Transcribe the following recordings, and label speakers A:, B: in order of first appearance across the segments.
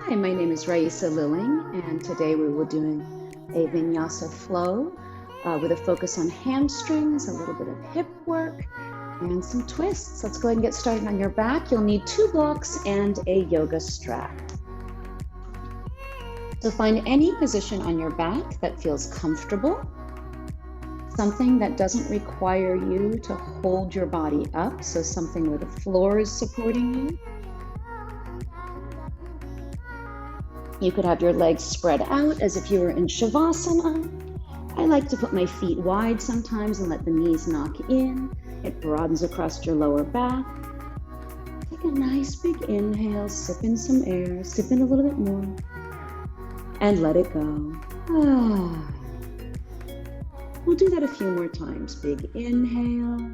A: Hi, my name is Raisa and today we will be doing a Vinyasa Flow with a focus on hamstrings, a little bit of hip work, and some twists. Let's go ahead and get started on your back. You'll need 2 blocks and a yoga strap. So find any position on your back that feels comfortable, something that doesn't require you to hold your body up, so something where the floor is supporting you. You could have your legs spread out as if you were in Shavasana. I like to put my feet wide sometimes and let the knees knock in. It broadens across your lower back. Take a nice big inhale, sip in some air, sip in a little bit more, and let it go. We'll do that a few more times. Big inhale,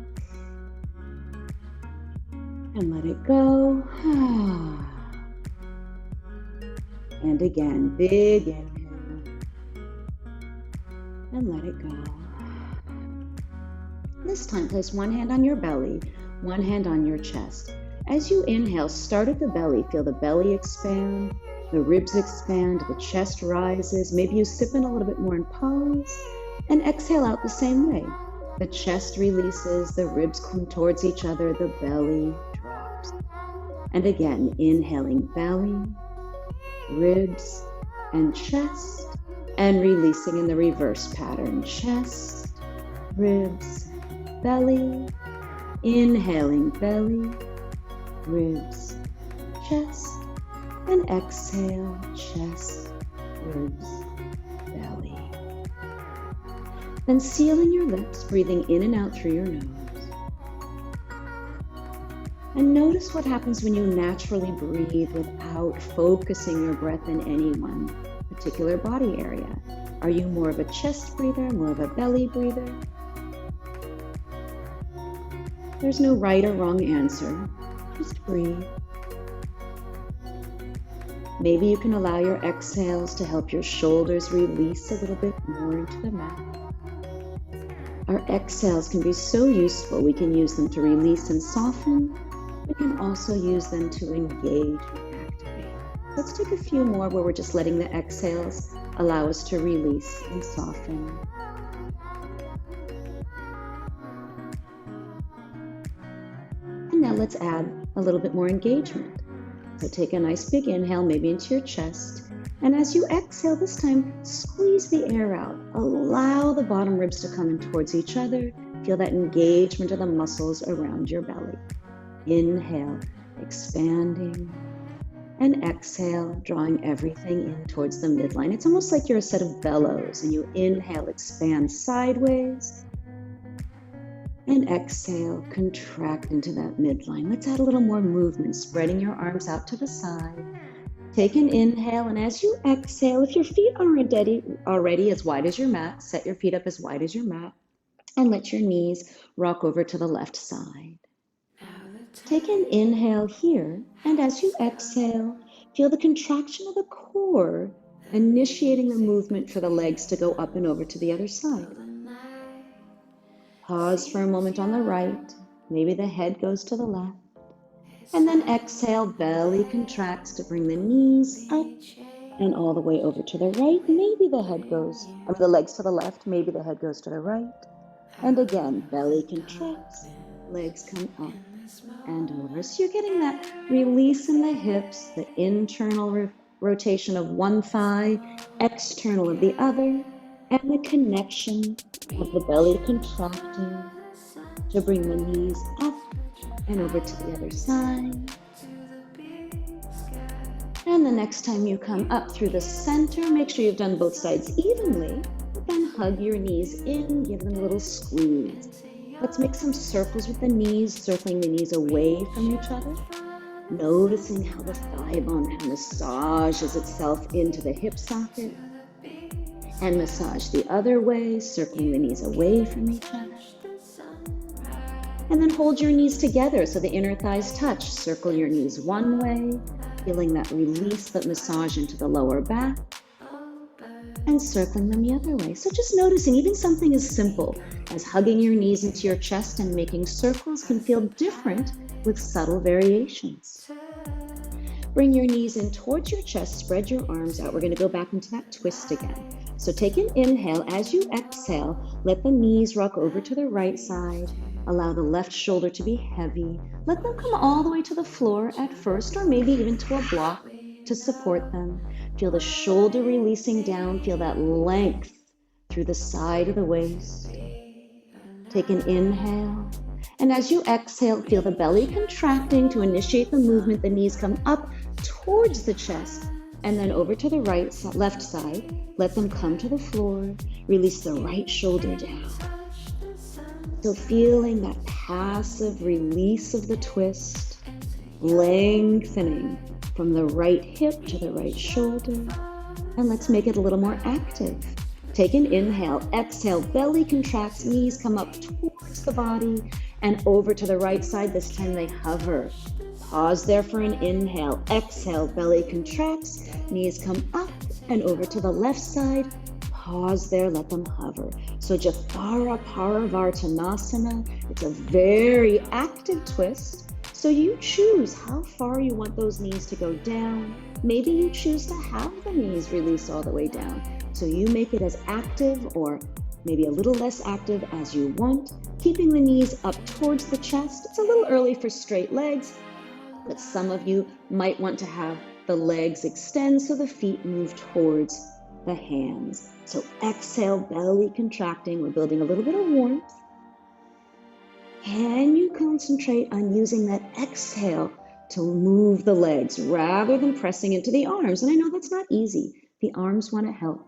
A: and let it go. And again, big inhale, and let it go. This time, place one hand on your belly, one hand on your chest. As you inhale, start at the belly. Feel the belly expand, the ribs expand, the chest rises. Maybe you sip in a little bit more and pause, and exhale out the same way. The chest releases, the ribs come towards each other, the belly drops. And again, inhaling belly, ribs, and chest, and releasing in the reverse pattern. Chest, ribs, belly, inhaling belly, ribs, chest, and exhale, chest, ribs, belly. Then sealing your lips, breathing in and out through your nose. And notice what happens when you naturally breathe without focusing your breath in any one particular body area. Are you more of a chest breather, more of a belly breather? There's no right or wrong answer. Just breathe. Maybe you can allow your exhales to help your shoulders release a little bit more into the mat. Our exhales can be so useful. We can use them to release and soften. We can also use them to engage and activate. Let's take a few more where we're just letting the exhales allow us to release and soften. And now let's add a little bit more engagement. So take a nice big inhale, maybe into your chest. And as you exhale this time, squeeze the air out. Allow the bottom ribs to come in towards each other. Feel that engagement of the muscles around your belly. Inhale, expanding, and exhale, drawing everything in towards the midline. It's almost like you're a set of bellows, and you inhale, expand sideways, and exhale, contract into that midline. Let's add a little more movement, spreading your arms out to the side. Take an inhale, and as you exhale, if your feet aren't already as wide as your mat, set your feet up as wide as your mat, and let your knees rock over to the left side. Take an inhale here, and as you exhale, feel the contraction of the core, initiating the movement for the legs to go up and over to the other side. Pause for a moment on the right, maybe the head goes to the left, and then exhale, belly contracts to bring the knees up and all the way over to the right. Maybe the legs to the left, maybe the head goes to the right. And again, belly contracts, legs come up and over. So you're getting that release in the hips, the internal rotation of one thigh, external of the other, and the connection of the belly contracting to bring the knees up and over to the other side. And the next time you come up through the center, make sure you've done both sides evenly, then hug your knees in, give them a little squeeze. Let's make some circles with the knees, circling the knees away from each other. Noticing how the thigh bone massages itself into the hip socket. And massage the other way, circling the knees away from each other. And then hold your knees together so the inner thighs touch. Circle your knees one way, feeling that release, that massage into the lower back. And circling them the other way. So just noticing even something as simple as hugging your knees into your chest and making circles can feel different with subtle variations. Bring your knees in towards your chest, spread your arms out. We're going to go back into that twist again. So take an inhale. As you exhale, let the knees rock over to the right side. Allow the left shoulder to be heavy. Let them come all the way to the floor at first, or maybe even to a block to support them. Feel the shoulder releasing down. Feel that length through the side of the waist. Take an inhale. And as you exhale, feel the belly contracting to initiate the movement. The knees come up towards the chest and then over to the left side. Let them come to the floor. Release the right shoulder down. So feeling that passive release of the twist, lengthening from the right hip to the right shoulder. And let's make it a little more active. Take an inhale, exhale, belly contracts, knees come up towards the body and over to the right side. This time they hover. Pause there for an inhale, exhale, belly contracts, knees come up and over to the left side. Pause there, let them hover. So Jathara Parivartanasana, it's a very active twist. So you choose how far you want those knees to go down. Maybe you choose to have the knees release all the way down. So you make it as active or maybe a little less active as you want, keeping the knees up towards the chest. It's a little early for straight legs, but some of you might want to have the legs extend so the feet move towards the hands. So exhale, belly contracting. We're building a little bit of warmth. Can you concentrate on using that exhale to move the legs rather than pressing into the arms? And I know that's not easy. The arms want to help.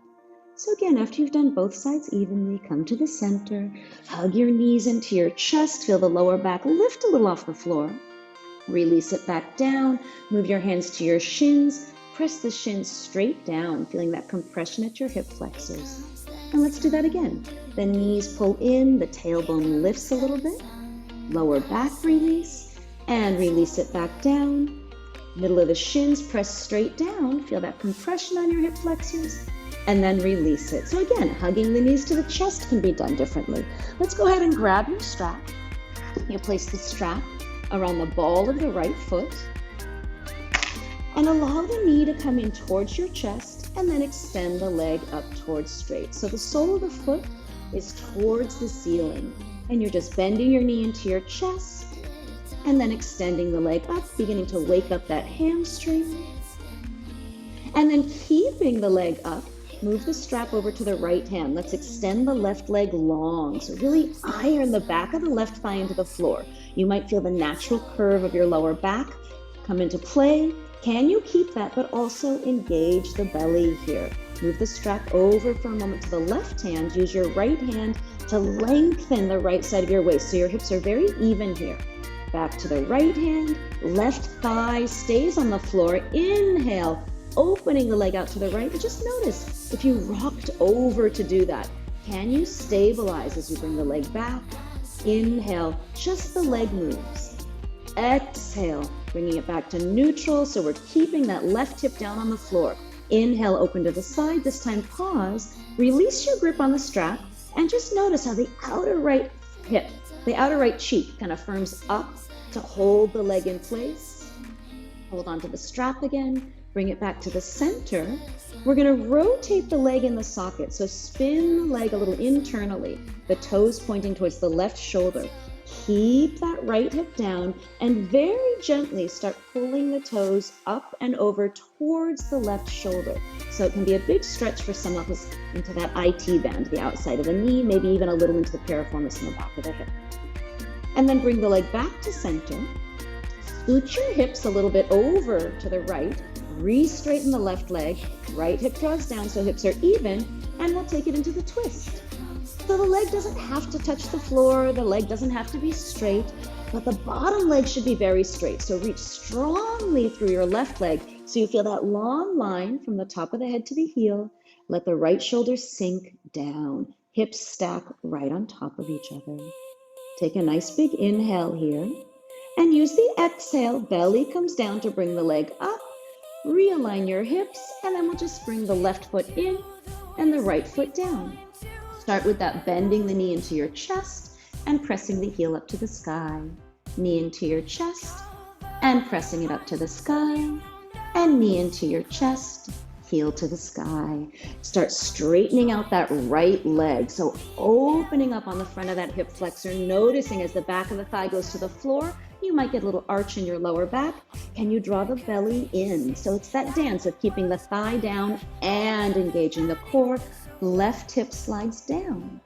A: So again, after you've done both sides evenly, come to the center, hug your knees into your chest, feel the lower back lift a little off the floor. Release it back down, move your hands to your shins, press the shins straight down, feeling that compression at your hip flexors. And let's do that again. The knees pull in, the tailbone lifts a little bit, lower back release, and release it back down. Middle of the shins, press straight down, feel that compression on your hip flexors, and then release it. So again, hugging the knees to the chest can be done differently. Let's go ahead and grab your strap. You place the strap around the ball of the right foot and allow the knee to come in towards your chest and then extend the leg up towards straight. So the sole of the foot is towards the ceiling and you're just bending your knee into your chest and then extending the leg up, beginning to wake up that hamstring. And then keeping the leg up, move the strap over to the right hand. Let's extend the left leg long. So really iron the back of the left thigh into the floor. You might feel the natural curve of your lower back come into play. Can you keep that, but also engage the belly here? Move the strap over for a moment to the left hand. Use your right hand to lengthen the right side of your waist. So your hips are very even here. Back to the right hand, left thigh stays on the floor. Inhale, opening the leg out to the right. But just notice if you rocked over to do that, can you stabilize as you bring the leg back? Inhale, just the leg moves. Exhale, bringing it back to neutral. So we're keeping that left hip down on the floor. Inhale, open to the side. This time pause, release your grip on the strap, and just notice how the outer right hip, the outer right cheek kind of firms up to hold the leg in place. Hold on to the strap again. Bring it back to the center. We're going to rotate the leg in the socket. So spin the leg a little internally, the toes pointing towards the left shoulder. Keep that right hip down and very gently start pulling the toes up and over towards the left shoulder. So it can be a big stretch for some of us into that IT band, the outside of the knee, maybe even a little into the piriformis in the back of the hip. And then bring the leg back to center. Scoot your hips a little bit over to the right. Re-straighten the left leg. Right hip draws down so hips are even, and we'll take it into the twist. So the leg doesn't have to touch the floor, the leg doesn't have to be straight, but the bottom leg should be very straight. So reach strongly through your left leg so you feel that long line from the top of the head to the heel. Let the right shoulder sink down. Hips stack right on top of each other. Take a nice big inhale here and use the exhale. Belly comes down to bring the leg up. Realign your hips, and then we'll just bring the left foot in and the right foot down. Start with that bending the knee into your chest and pressing the heel up to the sky. Knee into your chest and pressing it up to the sky. and knee into your chest, heel to the sky. Start straightening out that right leg. So opening up on the front of that hip flexor, noticing as the back of the thigh goes to the floor, you might get a little arch in your lower back. Can you draw the belly in? So it's that dance of keeping the thigh down and engaging the core. Left hip slides down.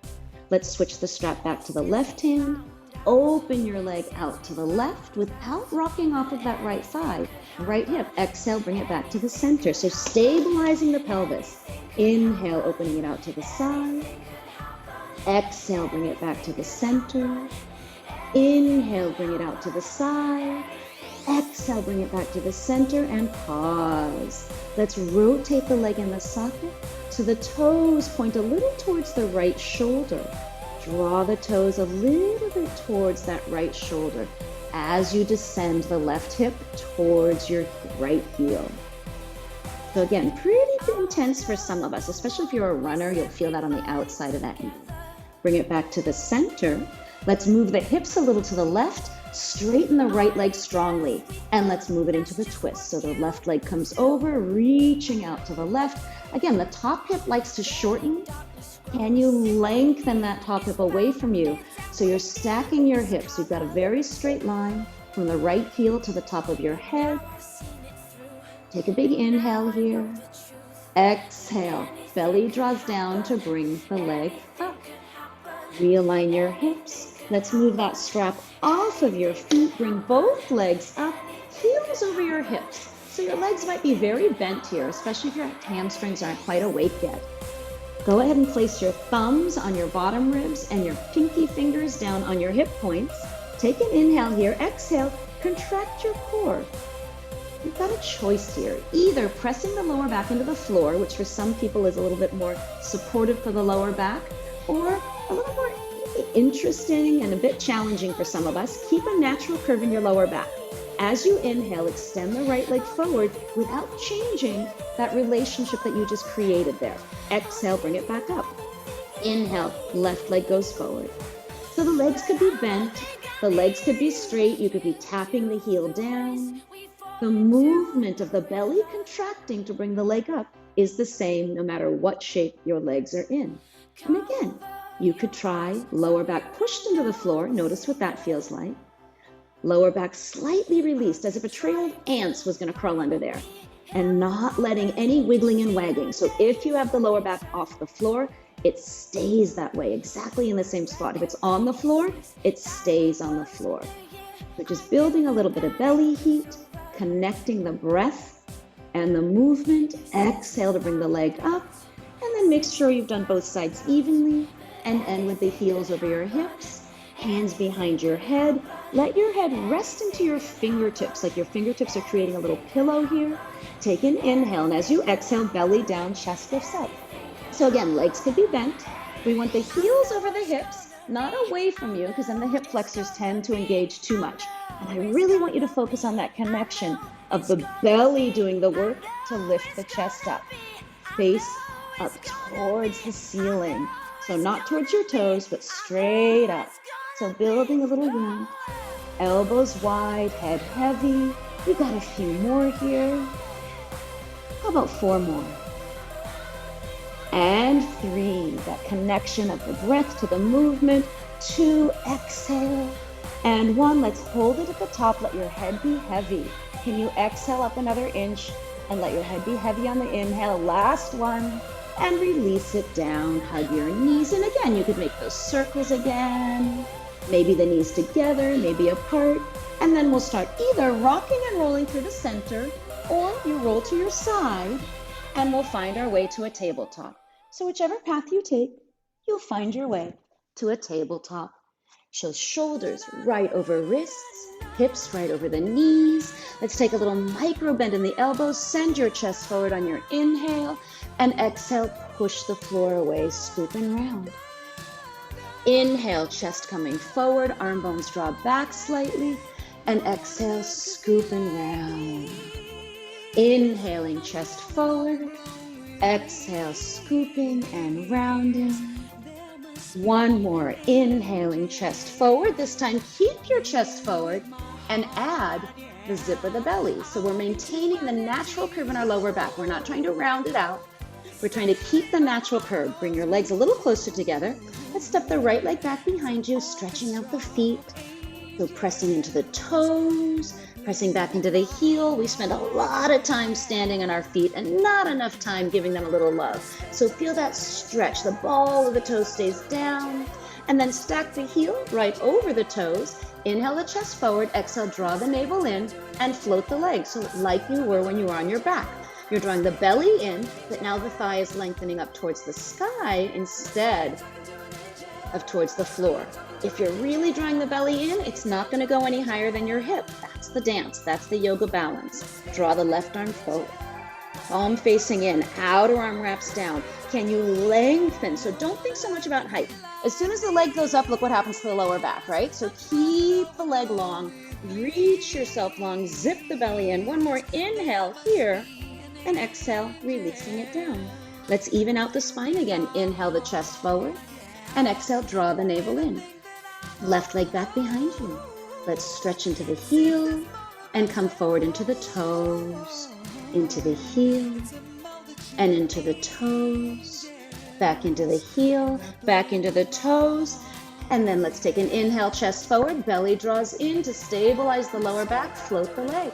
A: Let's switch the strap back to the left hand. Open your leg out to the left without rocking off of that right thigh. Right hip, exhale, bring it back to the center. So stabilizing the pelvis. Inhale, opening it out to the side. Exhale, bring it back to the center. Inhale, bring it out to the side. Exhale, bring it back to the center and pause. Let's rotate the leg in the socket so the toes point a little towards the right shoulder. Draw the toes a little bit towards that right shoulder as you descend the left hip towards your right heel. So again, pretty intense for some of us, especially if you're a runner, you'll feel that on the outside of that knee. Bring it back to the center. Let's move the hips a little to the left, straighten the right leg strongly, and let's move it into the twist. So the left leg comes over, reaching out to the left. Again, the top hip likes to shorten. Can you lengthen that top hip away from you? So you're stacking your hips. You've got a very straight line from the right heel to the top of your head. Take a big inhale here. Exhale. Belly draws down to bring the leg up. Realign your hips. Let's move that strap off of your feet. Bring both legs up, heels over your hips. So your legs might be very bent here, especially if your hamstrings aren't quite awake yet. Go ahead and place your thumbs on your bottom ribs and your pinky fingers down on your hip points. Take an inhale here. Exhale, contract your core. You've got a choice here. Either pressing the lower back into the floor, which for some people is a little bit more supportive for the lower back, or a little more interesting and a bit challenging for some of us. Keep a natural curve in your lower back. As you inhale, extend the right leg forward without changing that relationship that you just created there. Exhale, bring it back up. Inhale, left leg goes forward. So the legs could be bent, the legs could be straight, you could be tapping the heel down. The movement of the belly contracting to bring the leg up is the same no matter what shape your legs are in. And again, you could try lower back pushed into the floor. Notice what that feels like. Lower back slightly released as if a trail of ants was going to crawl under there, and not letting any wiggling and wagging. So if you have the lower back off the floor, it stays that way, exactly in the same spot. If it's on the floor, it stays on the floor. So just building a little bit of belly heat, connecting the breath and the movement. Exhale to bring the leg up, and then make sure you've done both sides evenly, and end with the heels over your hips. Hands behind your head. Let your head rest into your fingertips, like your fingertips are creating a little pillow here. Take an inhale, and as you exhale, belly down, chest lifts up. So again, legs could be bent. We want the heels over the hips, not away from you, because then the hip flexors tend to engage too much. And I really want you to focus on that connection of the belly doing the work to lift the chest up. Face up towards the ceiling. So not towards your toes, but straight up. So building a little room, elbows wide, head heavy. We've got a few more here. How about 4 more? And 3, that connection of the breath to the movement. 2, exhale. And 1, let's hold it at the top. Let your head be heavy. Can you exhale up another inch and let your head be heavy on the inhale? Last one. And release it down. Hug your knees. And again, you could make those circles again. Maybe the knees together, maybe apart. And then we'll start either rocking and rolling through the center, or you roll to your side, and we'll find our way to a tabletop. So whichever path you take, you'll find your way to a tabletop. So shoulders right over wrists, hips right over the knees. Let's take a little micro bend in the elbows. Send your chest forward on your inhale, and exhale, push the floor away, scooping round. Inhale, chest coming forward, arm bones draw back slightly, and exhale, scooping round. Inhaling, chest forward, exhale, scooping and rounding. 1 more, inhaling, chest forward. This time, keep your chest forward and add the zip of the belly. So we're maintaining the natural curve in our lower back. We're not trying to round it out. We're trying to keep the natural curve. Bring your legs a little closer together. Let's step the right leg back behind you, stretching out the feet. So pressing into the toes, pressing back into the heel. We spend a lot of time standing on our feet and not enough time giving them a little love. So feel that stretch. The ball of the toe stays down. And then stack the heel right over the toes. Inhale the chest forward. Exhale, draw the navel in and float the legs. So like you were when you were on your back. You're drawing the belly in, but now the thigh is lengthening up towards the sky instead of towards the floor. If you're really drawing the belly in, it's not going to go any higher than your hip. That's the dance. That's the yoga balance. Draw the left arm forward. Palm facing in, outer arm wraps down. Can you lengthen? So don't think so much about height. As soon as the leg goes up, look what happens to the lower back, right? So keep the leg long, reach yourself long, zip the belly in. One more inhale here, and exhale, releasing it down. Let's even out the spine again. Inhale the chest forward, and exhale, draw the navel in. Left leg back behind you. Let's stretch into the heel, and come forward into the toes. Into the heel and into the toes, back into the heel, back into the toes, and then let's take an inhale, chest forward, belly draws in to stabilize the lower back, float the leg.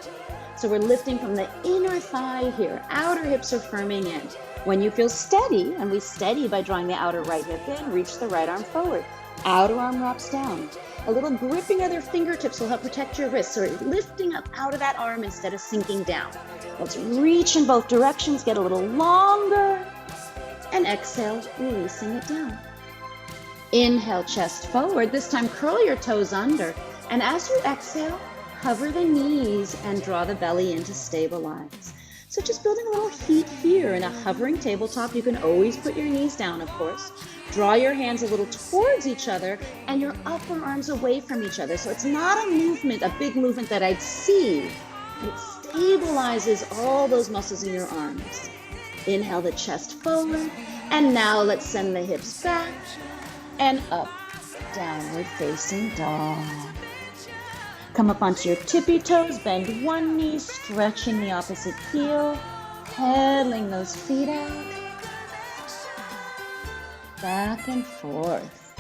A: So we're lifting from the inner thigh here, outer hips are firming in. When you feel steady, and we steady by drawing the outer right hip in, reach the right arm forward, outer arm wraps down. A little gripping of their fingertips will help protect your wrists, so you're lifting up out of that arm instead of sinking down. Let's reach in both directions, get a little longer, and exhale, releasing it down. Inhale, chest forward. This time, curl your toes under, and as you exhale, hover the knees and draw the belly in to stabilize. So just building a little heat here in a hovering tabletop. You can always put your knees down, of course. Draw your hands a little towards each other and your upper arms away from each other. So it's not a movement, a big movement that I'd see. It stabilizes all those muscles in your arms. Inhale the chest forward. And now let's send the hips back and up, downward facing dog. Come up onto your tippy toes, bend one knee, stretching the opposite heel, pedaling those feet out. Back and forth.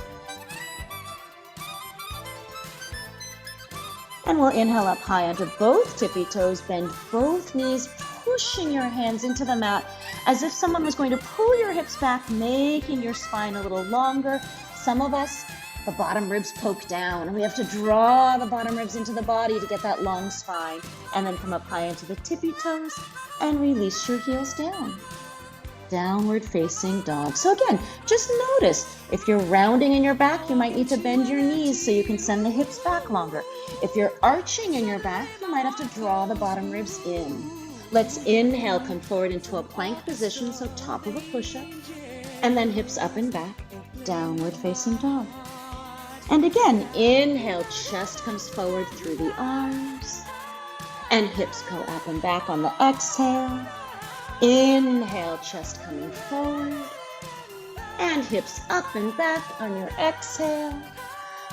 A: And we'll inhale up high onto both tippy toes, bend both knees, pushing your hands into the mat as if someone was going to pull your hips back, making your spine a little longer. Some of us, the bottom ribs poke down, and we have to draw the bottom ribs into the body to get that long spine. And then come up high into the tippy toes and release your heels down. Downward facing dog. So again, just notice if you're rounding in your back, you might need to bend your knees so you can send the hips back longer. If you're arching in your back, you might have to draw the bottom ribs in. Let's inhale, come forward into a plank position, so top of a push-up, and then hips up and back, downward facing dog. And again, inhale, chest comes forward through the arms, and hips go up and back on the exhale. Inhale, chest coming forward, and hips up and back on your exhale.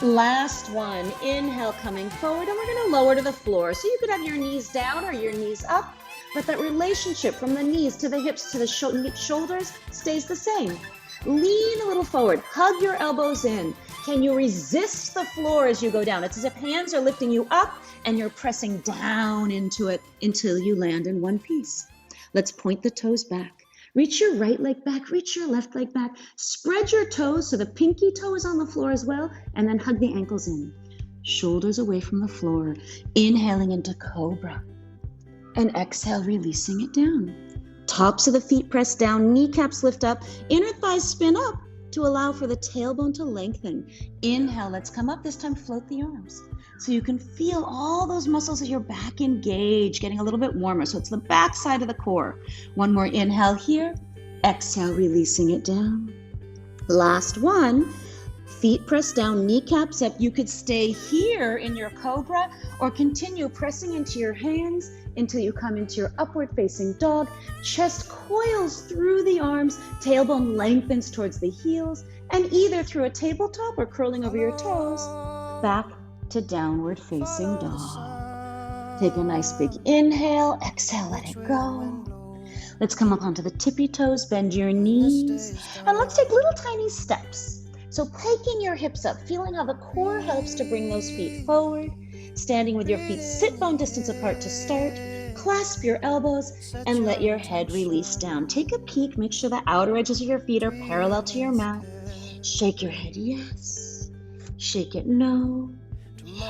A: Last one, inhale, coming forward, and we're going to lower to the floor. So you could have your knees down or your knees up, but that relationship from the knees to the hips to the shoulders stays the same. Lean a little forward, hug your elbows in. Can you resist the floor as you go down? It's as if hands are lifting you up and you're pressing down into it until you land in one piece. Let's point the toes back. Reach your right leg back, reach your left leg back. Spread your toes so the pinky toe is on the floor as well, and then hug the ankles in. Shoulders away from the floor. Inhaling into cobra. And exhale, releasing it down. Tops of the feet press down, kneecaps lift up, inner thighs spin up to allow for the tailbone to lengthen. Inhale, let's come up. This time, float the arms. So you can feel all those muscles of your back engage, getting a little bit warmer. So it's the back side of the core. One more inhale here. Exhale, releasing it down. Last one. Feet press down, kneecaps up. You could stay here in your cobra or continue pressing into your hands until you come into your upward facing dog. Chest coils through the arms, tailbone lengthens towards the heels, and either through a tabletop or curling over your toes, back to downward facing dog. Take a nice big inhale, exhale, let it go. Let's come up onto the tippy toes, bend your knees, and let's take little tiny steps. So hiking your hips up, feeling how the core helps to bring those feet forward, standing with your feet sit bone distance apart to start, clasp your elbows, and let your head release down. Take a peek, make sure the outer edges of your feet are parallel to your mat. Shake your head yes, shake it no.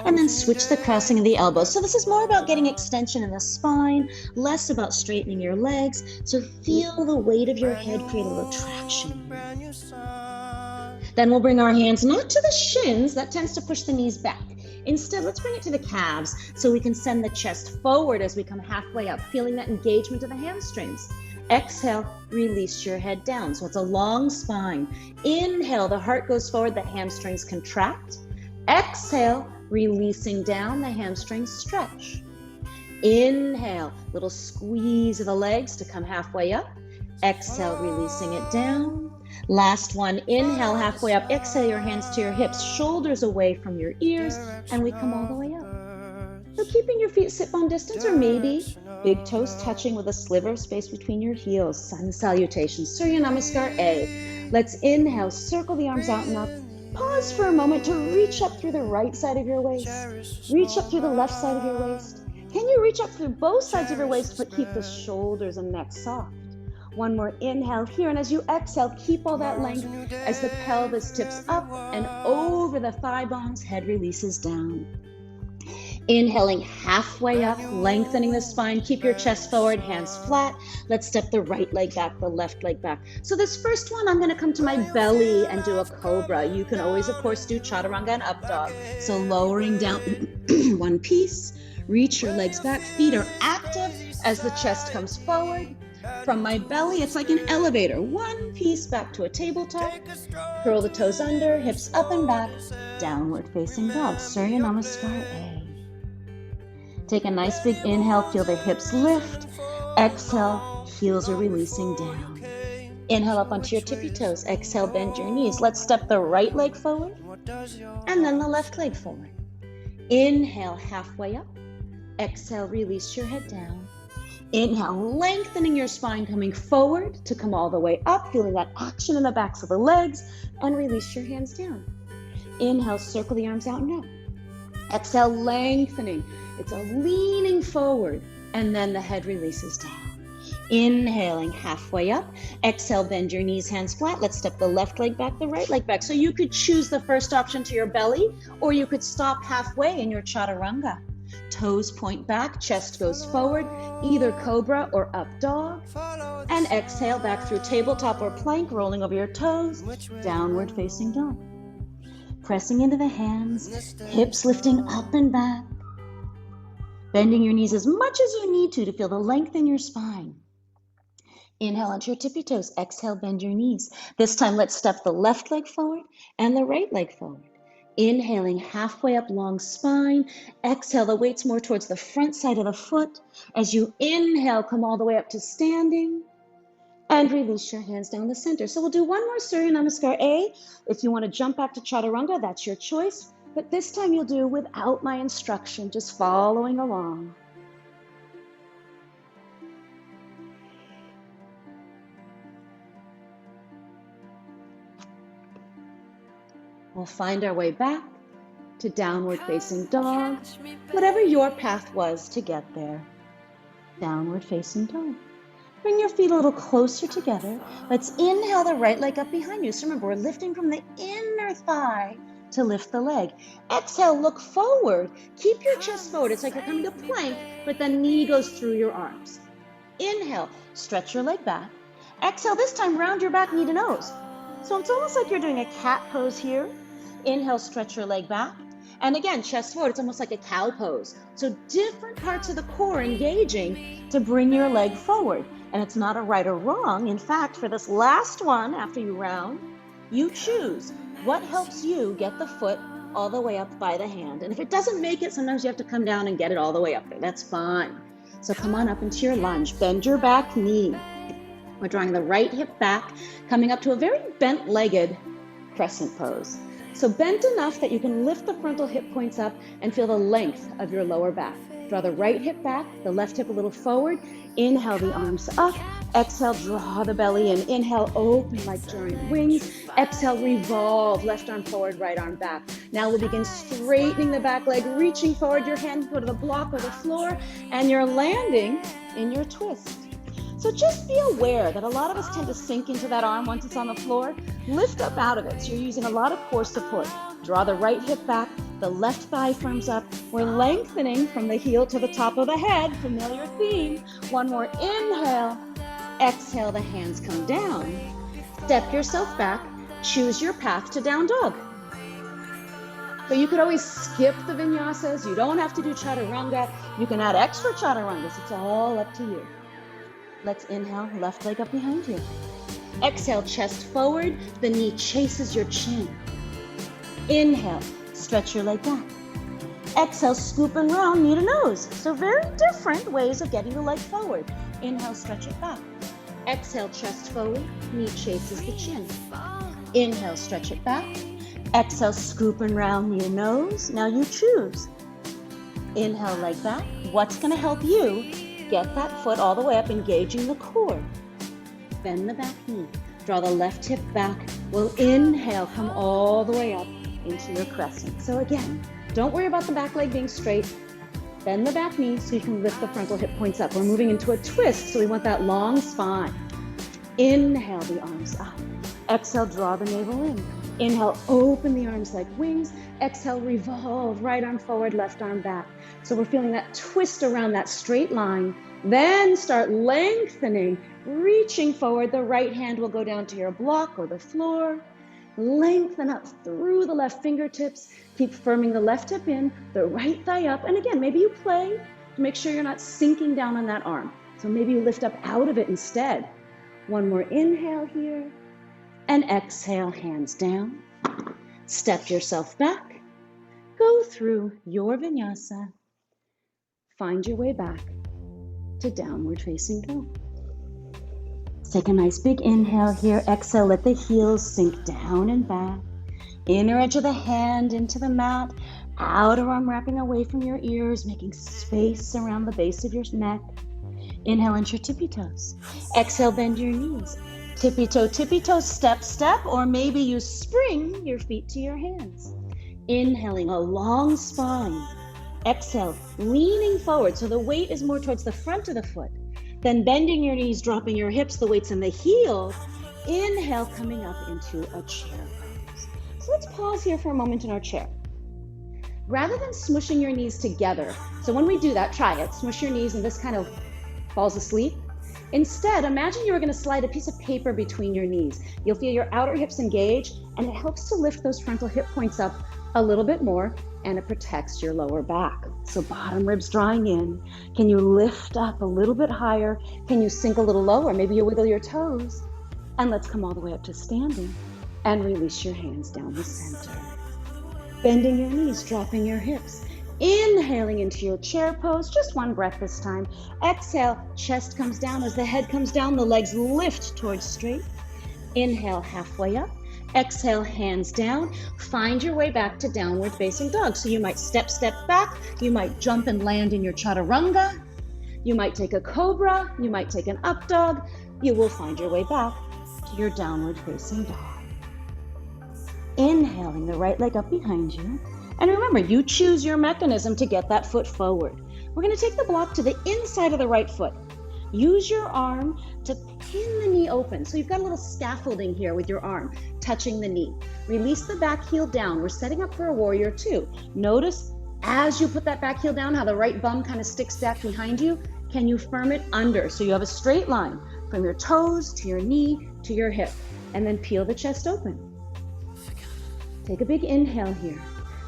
A: And then switch the crossing of the elbows. So this is more about getting extension in the spine, less about straightening your legs. So feel the weight of your head create a little traction here. Then we'll bring our hands not to the shins, that tends to push the knees back. Instead, let's bring it to the calves so we can send the chest forward as we come halfway up, feeling that engagement of the hamstrings. Exhale, release your head down. So it's a long spine. Inhale, the heart goes forward, the hamstrings contract. Exhale, releasing down, the hamstrings stretch. Inhale, little squeeze of the legs to come halfway up. Exhale, releasing it down. Last one, inhale, halfway up. Exhale, your hands to your hips, shoulders away from your ears, and we come all the way up. So keeping your feet sit bone distance, or maybe big toes touching with a sliver of space between your heels. Sun salutation, Surya Namaskar A. Let's inhale, circle the arms out and up. Pause for a moment to reach up through the right side of your waist. Reach up through the left side of your waist. Can you reach up through both sides of your waist, but keep the shoulders and neck soft? One more inhale here, and as you exhale, keep all that length as the pelvis tips up and over the thigh bones, head releases down. Inhaling halfway up, lengthening the spine, keep your chest forward, hands flat. Let's step the right leg back, the left leg back. So this first one, I'm gonna come to my belly and do a cobra. You can always, of course, do chaturanga and up dog. So lowering down one piece, reach your legs back, feet are active as the chest comes forward. From my belly, it's like an elevator. One piece back to a tabletop. Curl the toes under, hips up and back. Downward facing dog, Surya Namaskar A. Take a nice big inhale, feel the hips lift. Exhale, heels are releasing down. Inhale up onto your tippy toes. Exhale, bend your knees. Let's step the right leg forward and then the left leg forward. Inhale, halfway up. Exhale, release your head down. Inhale, lengthening your spine, coming forward to come all the way up, feeling that action in the backs of the legs, and release your hands down. Inhale, circle the arms out and up. Exhale, lengthening. It's a leaning forward, and then the head releases down. Inhaling halfway up. Exhale, bend your knees, hands flat. Let's step the left leg back, the right leg back. So you could choose the first option to your belly, or you could stop halfway in your chaturanga. Toes point back, chest goes forward, either cobra or up dog. And exhale back through tabletop or plank, rolling over your toes, downward facing dog. Pressing into the hands, hips lifting up and back. Bending your knees as much as you need to feel the length in your spine. Inhale onto your tippy toes, exhale, bend your knees. This time, let's step the left leg forward and the right leg forward. Inhaling halfway up, long spine. Exhale, the weight's more towards the front side of the foot. As you inhale, come all the way up to standing. And release your hands down the center. So we'll do one more Surya Namaskar A. If you want to jump back to Chaturanga, that's your choice. But this time you'll do without my instruction, just following along. We'll find our way back to downward facing dog, whatever your path was to get there. Downward facing dog. Bring your feet a little closer together. Let's inhale the right leg up behind you. So remember, we're lifting from the inner thigh to lift the leg. Exhale, look forward. Keep your chest forward. It's like you're coming to plank, but the knee goes through your arms. Inhale, stretch your leg back. Exhale, this time round your back, knee to nose. So it's almost like you're doing a cat pose here. Inhale, stretch your leg back. And again, chest forward, it's almost like a cow pose. So different parts of the core engaging to bring your leg forward. And it's not a right or wrong. In fact, for this last one, after you round, you choose what helps you get the foot all the way up by the hand. And if it doesn't make it, sometimes you have to come down and get it all the way up there. That's fine. So come on up into your lunge. Bend your back knee. We're drawing the right hip back, coming up to a very bent-legged crescent pose. So bent enough that you can lift the frontal hip points up and feel the length of your lower back. Draw the right hip back, the left hip a little forward. Inhale the arms up. Exhale, draw the belly in. Inhale, open like giant wings. Exhale, revolve, left arm forward, right arm back. Now we'll begin straightening the back leg, reaching forward. Your hand go to the block or the floor, and you're landing in your twist. So just be aware that a lot of us tend to sink into that arm once it's on the floor. Lift up out of it. So you're using a lot of core support. Draw the right hip back, the left thigh firms up. We're lengthening from the heel to the top of the head. Familiar theme. One more inhale. Exhale, the hands come down. Step yourself back. Choose your path to down dog. So you could always skip the vinyasas. You don't have to do chaturanga. You can add extra chaturangas. It's all up to you. Let's inhale, left leg up behind you. Exhale, chest forward. The knee chases your chin. Inhale, stretch your leg back. Exhale, scoop and round, knee to nose. So very different ways of getting the leg forward. Inhale, stretch it back. Exhale, chest forward, knee chases the chin. Inhale, stretch it back. Exhale, scoop and round, knee to nose. Now you choose. Inhale, leg back. What's going to help you get that foot all the way up, engaging the core? Bend the back knee. Draw the left hip back. We'll inhale, come all the way up into your crescent. So again, don't worry about the back leg being straight. Bend the back knee so you can lift the frontal hip points up. We're moving into a twist, so we want that long spine. Inhale the arms up. Exhale, draw the navel in. Inhale, open the arms like wings. Exhale, revolve, right arm forward, left arm back. So we're feeling that twist around that straight line. Then start lengthening, reaching forward. The right hand will go down to your block or the floor. Lengthen up through the left fingertips. Keep firming the left hip in, the right thigh up. And again, maybe you play to make sure you're not sinking down on that arm. So maybe you lift up out of it instead. One more inhale here. And exhale, hands down. Step yourself back. Go through your vinyasa. Find your way back to downward facing dog. Take a nice big inhale here. Exhale, let the heels sink down and back. Inner edge of the hand into the mat. Outer arm wrapping away from your ears, making space around the base of your neck. Inhale into your tippy toes. Exhale, bend your knees. Tippy toe, step, step, or maybe you spring your feet to your hands. Inhaling, a long spine. Exhale, leaning forward so the weight is more towards the front of the foot. Then bending your knees, dropping your hips, the weight's in the heel. Inhale, coming up into a chair pose. So let's pause here for a moment in our chair. Rather than smushing your knees together, so when we do that, try it. Smush your knees and this kind of falls asleep. Instead, imagine you were going to slide a piece of paper between your knees. You'll feel your outer hips engage, and it helps to lift those frontal hip points up a little bit more, and it protects your lower back. So bottom ribs drawing in. Can you lift up a little bit higher? Can you sink a little lower? Maybe you wiggle your toes. And let's come all the way up to standing and release your hands down the center. Bending your knees, dropping your hips. Inhaling into your chair pose, just one breath this time. Exhale, chest comes down. As the head comes down, the legs lift towards straight. Inhale, halfway up. Exhale, hands down. Find your way back to downward facing dog. So you might step back. You might jump and land in your chaturanga. You might take a cobra. You might take an up dog. You will find your way back to your downward facing dog. Inhaling the right leg up behind you. And remember, you choose your mechanism to get that foot forward. We're going to take the block to the inside of the right foot. Use your arm to pin the knee open. So you've got a little scaffolding here with your arm touching the knee. Release the back heel down. We're setting up for a warrior two. Notice as you put that back heel down, how the right bum kind of sticks back behind you. Can you firm it under? So you have a straight line from your toes to your knee to your hip. And then peel the chest open. Take a big inhale here.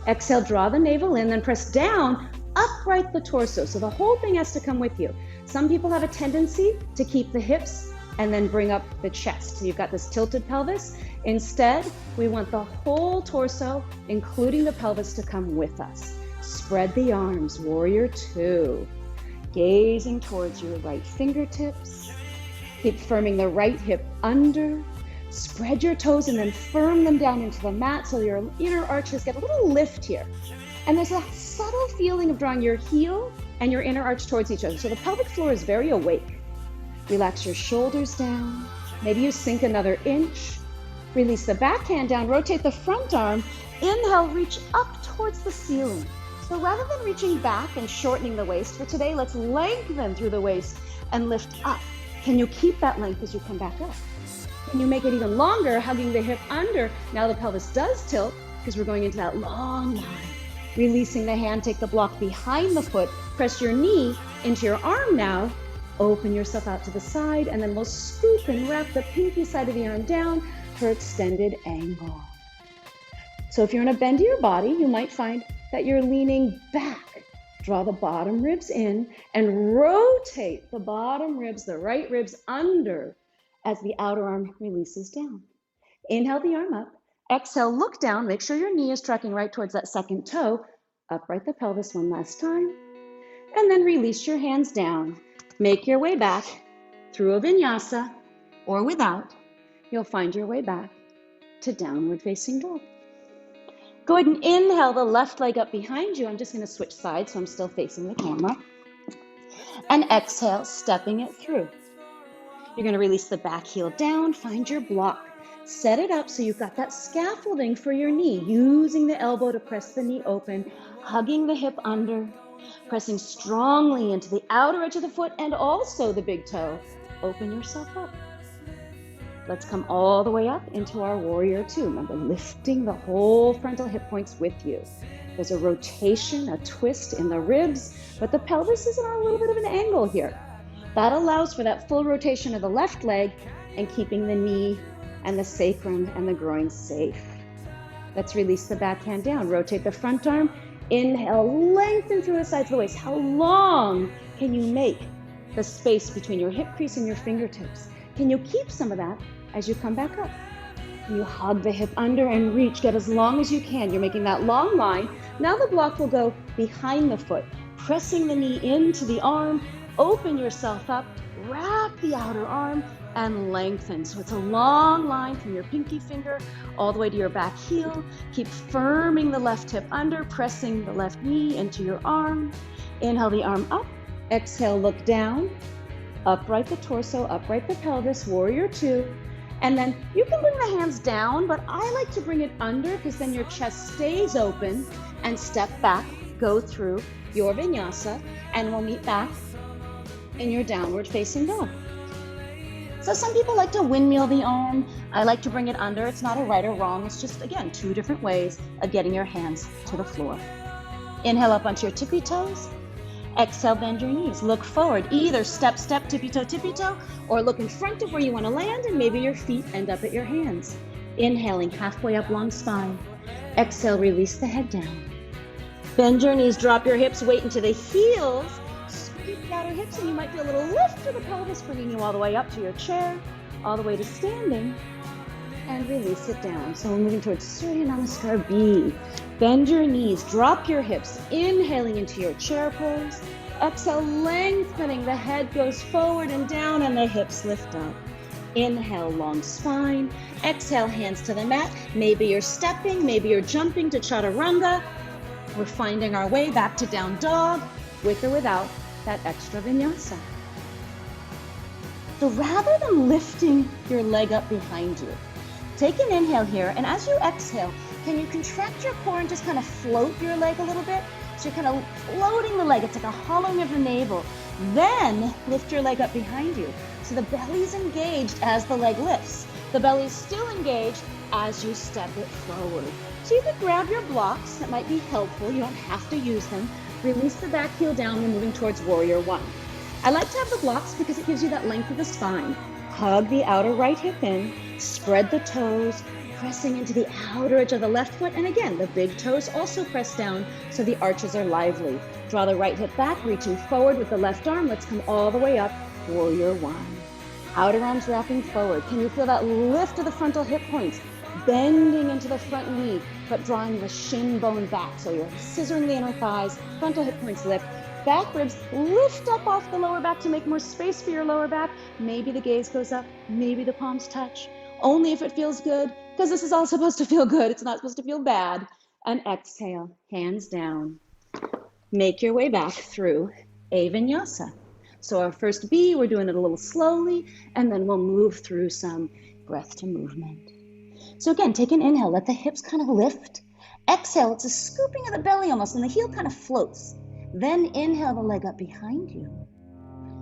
A: Exhale, draw the navel in, then press down, upright the torso. So the whole thing has to come with you. Some people have a tendency to keep the hips and then bring up the chest. So you've got this tilted pelvis. Instead, we want the whole torso, including the pelvis, to come with us. Spread the arms, warrior two. Gazing towards your right fingertips. Keep firming the right hip under. Spread your toes and then firm them down into the mat so your inner arches get a little lift here. And there's a subtle feeling of drawing your heel and your inner arch towards each other. So the pelvic floor is very awake. Relax your shoulders down. Maybe you sink another inch. Release the back hand down, rotate the front arm. Inhale, reach up towards the ceiling. So rather than reaching back and shortening the waist, for today, let's lengthen through the waist and lift up. Can you keep that length as you come back up? Can you make it even longer, hugging the hip under? Now the pelvis does tilt because we're going into that long line. Releasing the hand, take the block behind the foot, press your knee into your arm now. Open yourself out to the side, and then we'll scoop and wrap the pinky side of the arm down for extended angle. So if you're in a bend of your body, you might find that you're leaning back. Draw the bottom ribs in and rotate the bottom ribs, the right ribs under as the outer arm releases down. Inhale the arm up. Exhale, look down. Make sure your knee is tracking right towards that second toe. Upright the pelvis one last time. And then release your hands down. Make your way back through a vinyasa or without. You'll find your way back to downward facing dog. Go ahead and inhale the left leg up behind you. I'm just going to switch sides so I'm still facing the camera. And exhale, stepping it through. You're going to release the back heel down, find your block. Set it up so you've got that scaffolding for your knee, using the elbow to press the knee open, hugging the hip under, pressing strongly into the outer edge of the foot and also the big toe. Open yourself up. Let's come all the way up into our warrior two. Remember, lifting the whole frontal hip points with you. There's a rotation, a twist in the ribs, but the pelvis is on a little bit of an angle here. That allows for that full rotation of the left leg and keeping the knee and the sacrum and the groin safe. Let's release the back hand down. Rotate the front arm. Inhale, lengthen through the sides of the waist. How long can you make the space between your hip crease and your fingertips? Can you keep some of that as you come back up? Can you hug the hip under and reach? Get as long as you can. You're making that long line. Now the block will go behind the foot, pressing the knee into the arm. Open yourself up, wrap the outer arm, and lengthen. So it's a long line from your pinky finger all the way to your back heel. Keep firming the left hip under, pressing the left knee into your arm. Inhale the arm up. Exhale, look down. Upright the torso, upright the pelvis, warrior two. And then you can bring the hands down, but I like to bring it under because then your chest stays open, and step back, go through your vinyasa, and we'll meet back in your downward facing dog. So some people like to windmill the arm. I like to bring it under. It's not a right or wrong. It's just, again, two different ways of getting your hands to the floor. Inhale up onto your tippy toes. Exhale, bend your knees. Look forward. Either step, step, tippy toe, or look in front of where you want to land, and maybe your feet end up at your hands. Inhaling, halfway up, long spine. Exhale, release the head down. Bend your knees, drop your hips, weight into the heels. Sweep the outer hips, and you might feel a little lift to the pelvis, bringing you all the way up to your chair, all the way to standing, and release it down. So we're moving towards Surya Namaskar B. Bend your knees, drop your hips, inhaling into your chair pose. Exhale, lengthening, the head goes forward and down, and the hips lift up. Inhale, long spine. Exhale, hands to the mat. Maybe you're stepping, maybe you're jumping to chaturanga. We're finding our way back to down dog, with or without that extra vinyasa. So rather than lifting your leg up behind you, take an inhale here, and as you exhale, can you contract your core and just kind of float your leg a little bit? So you're kind of floating the leg. It's like a hollowing of the navel. Then lift your leg up behind you. So the belly's engaged as the leg lifts. The belly's still engaged as you step it forward. So you could grab your blocks. That might be helpful. You don't have to use them. Release the back heel down. We're moving towards warrior one. I like to have the blocks because it gives you that length of the spine. Hug the outer right hip in. Spread the toes, pressing into the outer edge of the left foot. And again, the big toes also press down so the arches are lively. Draw the right hip back, reaching forward with the left arm. Let's come all the way up, warrior one. Outer arms wrapping forward. Can you feel that lift of the frontal hip points? Bending into the front knee, but drawing the shin bone back. So you're scissoring the inner thighs, frontal hip points lift. Back ribs lift up off the lower back to make more space for your lower back. Maybe the gaze goes up, maybe the palms touch. Only if it feels good, because this is all supposed to feel good. It's not supposed to feel bad. And exhale, hands down. Make your way back through a vinyasa. So our first B, we're doing it a little slowly, and then we'll move through some breath to movement. So again, take an inhale, let the hips kind of lift. Exhale, it's a scooping of the belly almost, and the heel kind of floats. Then inhale the leg up behind you.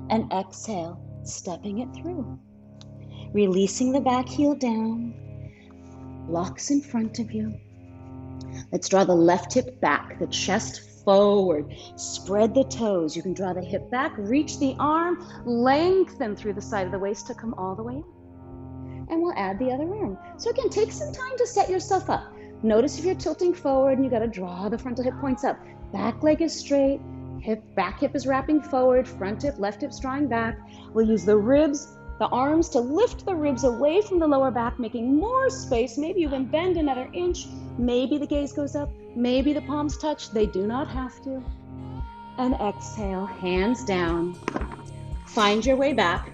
A: And exhale, stepping it through. Releasing the back heel down. Blocks in front of you. Let's draw the left hip back, the chest forward. Spread the toes. You can draw the hip back, reach the arm, lengthen through the side of the waist to come all the way up. And we'll add the other arm. So again, take some time to set yourself up. Notice if you're tilting forward and you got to draw the frontal hip points up. Back leg is straight, back hip is wrapping forward, front hip, left hip's drawing back. We'll use the ribs, the arms to lift the ribs away from the lower back, making more space. Maybe you can bend another inch. Maybe the gaze goes up. Maybe the palms touch. They do not have to. And exhale, hands down. Find your way back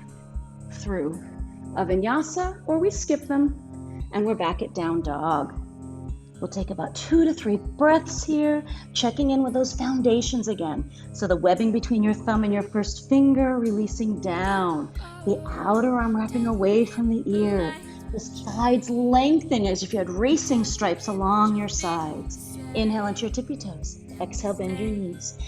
A: through a vinyasa, or we skip them, and we're back at down dog. We'll take about 2 to 3 breaths here, checking in with those foundations again. So the webbing between your thumb and your first finger, releasing down. The outer arm wrapping away from the ear. The sides lengthening as if you had racing stripes along your sides. Inhale into your tippy toes. Exhale, bend your knees.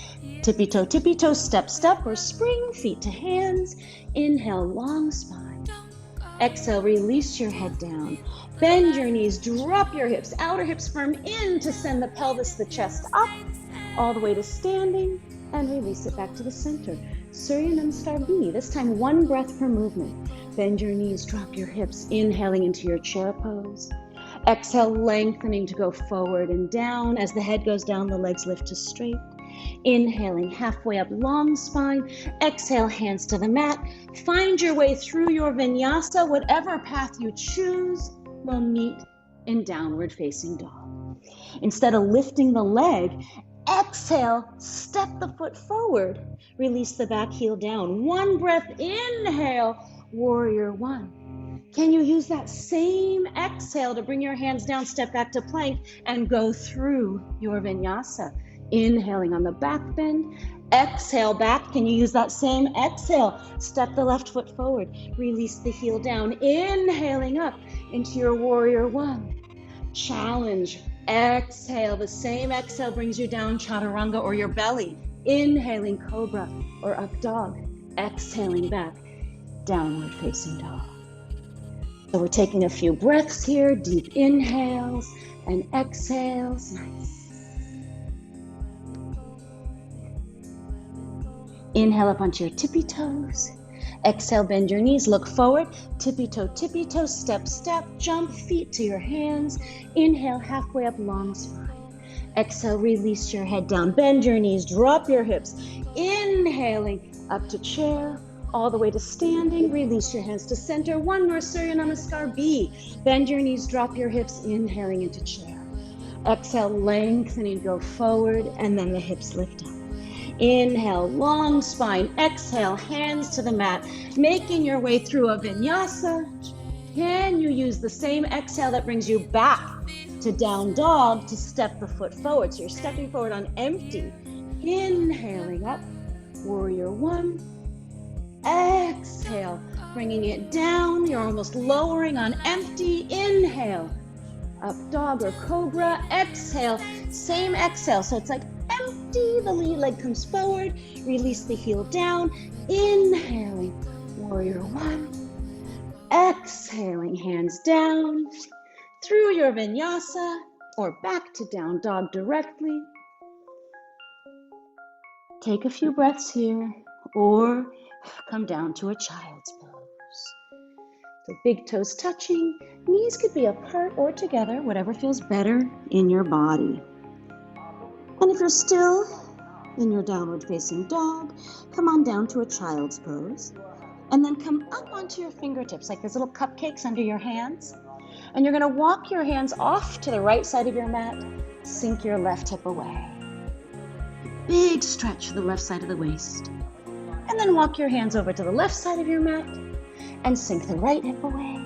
A: Tippy toe, step, step, or spring, feet to hands. Inhale, long spine. Exhale, release your head down. Bend your knees, drop your hips, outer hips firm in to send the pelvis, the chest up, all the way to standing, and release it back to the center. Surya Namaskar B, this time 1 breath per movement. Bend your knees, drop your hips, inhaling into your chair pose. Exhale, lengthening to go forward and down. As the head goes down, the legs lift to straight. Inhaling, halfway up, long spine. Exhale, hands to the mat. Find your way through your vinyasa, whatever path you choose. Will meet in downward facing dog. Instead of lifting the leg, exhale, step the foot forward. Release the back heel down. 1 breath, inhale, warrior 1. Can you use that same exhale to bring your hands down, step back to plank, and go through your vinyasa? Inhaling on the back bend. Exhale back. Can you use that same exhale? Step the left foot forward. Release the heel down. Inhaling up into your warrior 1. Challenge. Exhale. The same exhale brings you down chaturanga or your belly. Inhaling cobra or up dog. Exhaling back. Downward facing dog. So we're taking a few breaths here. Deep inhales and exhales. Nice. Inhale up onto your tippy toes. Exhale, bend your knees, look forward. Tippy toe, step, step, jump, feet to your hands. Inhale, halfway up, long spine. Exhale, release your head down, bend your knees, drop your hips. Inhaling up to chair, all the way to standing. Release your hands to center. 1 more Surya Namaskar B. Bend your knees, drop your hips, inhaling into chair. Exhale, lengthening, go forward, and then the hips lift up. Inhale, long spine. Exhale, hands to the mat. Making your way through a vinyasa. Can you use the same exhale that brings you back to down dog to step the foot forward? So you're stepping forward on empty. Inhaling up, warrior 1. Exhale, bringing it down. You're almost lowering on empty. Inhale, up dog or cobra. Exhale, same exhale. So it's like empty, the lead leg comes forward, release the heel down, inhaling, warrior 1, exhaling, hands down, through your vinyasa, or back to down dog directly. Take a few breaths here, or come down to a child's pose. So big toes touching, knees could be apart or together, whatever feels better in your body. And if you're still in your downward facing dog, come on down to a child's pose. And then come up onto your fingertips, like these little cupcakes under your hands. And you're gonna walk your hands off to the right side of your mat, sink your left hip away. Big stretch to the left side of the waist. And then walk your hands over to the left side of your mat and sink the right hip away.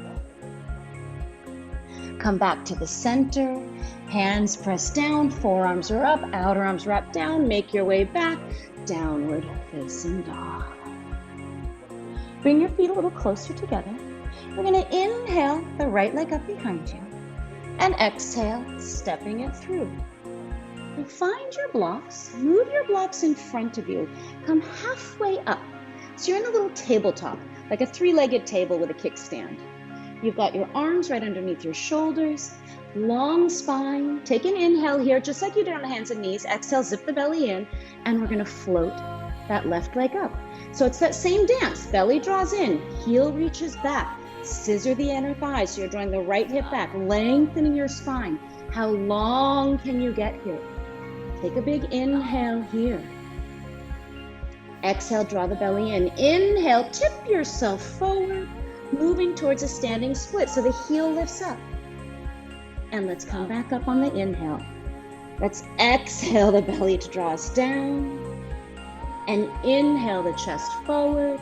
A: Come back to the center, hands press down, forearms are up, outer arms wrap down, make your way back downward facing dog. Bring your feet a little closer together. We're going to inhale the right leg up behind you and exhale, stepping it through. And find your blocks, move your blocks in front of you. Come halfway up. So you're in a little tabletop, like a three-legged table with a kickstand. You've got your arms right underneath your shoulders, long spine. Take an inhale here, just like you did on the hands and knees. Exhale, zip the belly in, and we're gonna float that left leg up. So it's that same dance. Belly draws in, heel reaches back. Scissor the inner thigh, so you're drawing the right hip back, lengthening your spine. How long can you get here? Take a big inhale here. Exhale, draw the belly in. Inhale, tip yourself forward, moving towards a standing split so the heel lifts up. And let's come back up on the inhale. Let's exhale the belly to draw us down. And inhale the chest forward.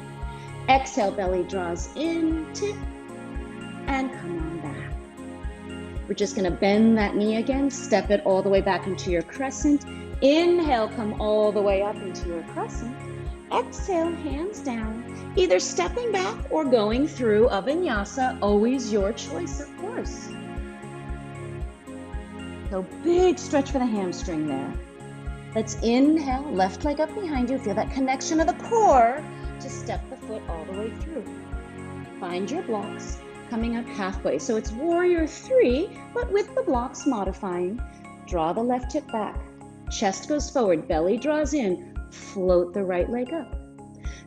A: Exhale, belly draws in, tip, and come on back. We're just gonna bend that knee again, step it all the way back into your crescent. Inhale, come all the way up into your crescent. Exhale, hands down, either stepping back or going through a vinyasa, always your choice, of course. So big stretch for the hamstring there. Let's inhale, left leg up behind you. Feel that connection of the core to step the foot all the way through. Find your blocks, coming up halfway. So it's warrior three, but with the blocks modifying. Draw the left hip back. Chest goes forward, belly draws in, float the right leg up.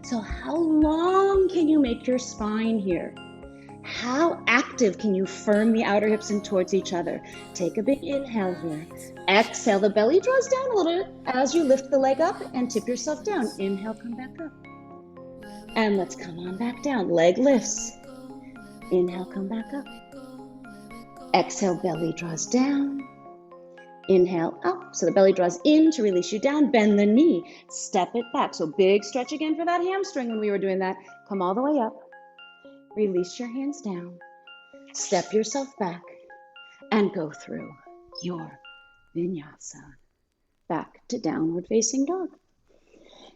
A: So how long can you make your spine here? How active can you firm the outer hips in towards each other? Take a big inhale here. Exhale, the belly draws down a little bit as you lift the leg up and tip yourself down. Inhale, come back up. And let's come on back down. Leg lifts. Inhale, come back up. Exhale, belly draws down. Inhale, up. So the belly draws in to release you down. Bend the knee. Step it back. So big stretch again for that hamstring when we were doing that. Come all the way up. Release your hands down. Step yourself back and go through your vinyasa. Back to downward facing dog.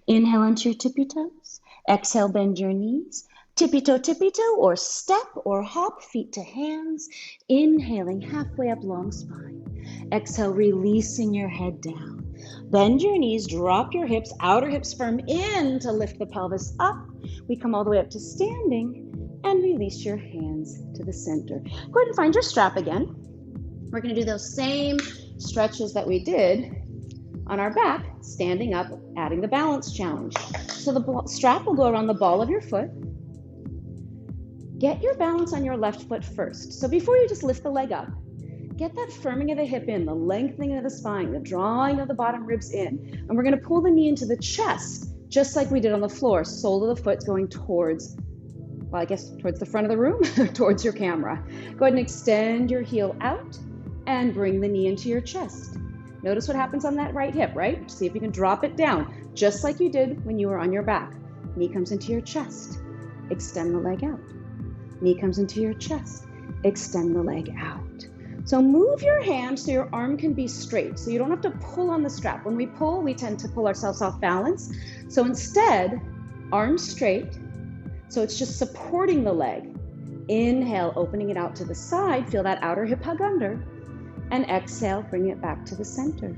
A: Inhale onto your tippy toes. Exhale, bend your knees. Tippy toe, or step or hop, feet to hands. Inhaling, halfway up, long spine. Exhale, releasing your head down. Bend your knees, drop your hips, outer hips firm in to lift the pelvis up. We come all the way up to standing and release your hands to the center. Go ahead and find your strap again. We're going to do those same stretches that we did on our back, standing up, adding the balance challenge. So the strap will go around the ball of your foot. Get your balance on your left foot first. So before you just lift the leg up, get that firming of the hip in, the lengthening of the spine, the drawing of the bottom ribs in. And we're going to pull the knee into the chest, just like we did on the floor. Sole of the foot going towards, well, I guess towards the front of the room, towards your camera. Go ahead and extend your heel out and bring the knee into your chest. Notice what happens on that right hip, right? See if you can drop it down, just like you did when you were on your back. Knee comes into your chest. Extend the leg out. Knee comes into your chest. Extend the leg out. So move your hand so your arm can be straight, so you don't have to pull on the strap. When we pull, we tend to pull ourselves off balance. So instead, arms straight, so it's just supporting the leg. Inhale, opening it out to the side. Feel that outer hip hug under. And exhale, bring it back to the center.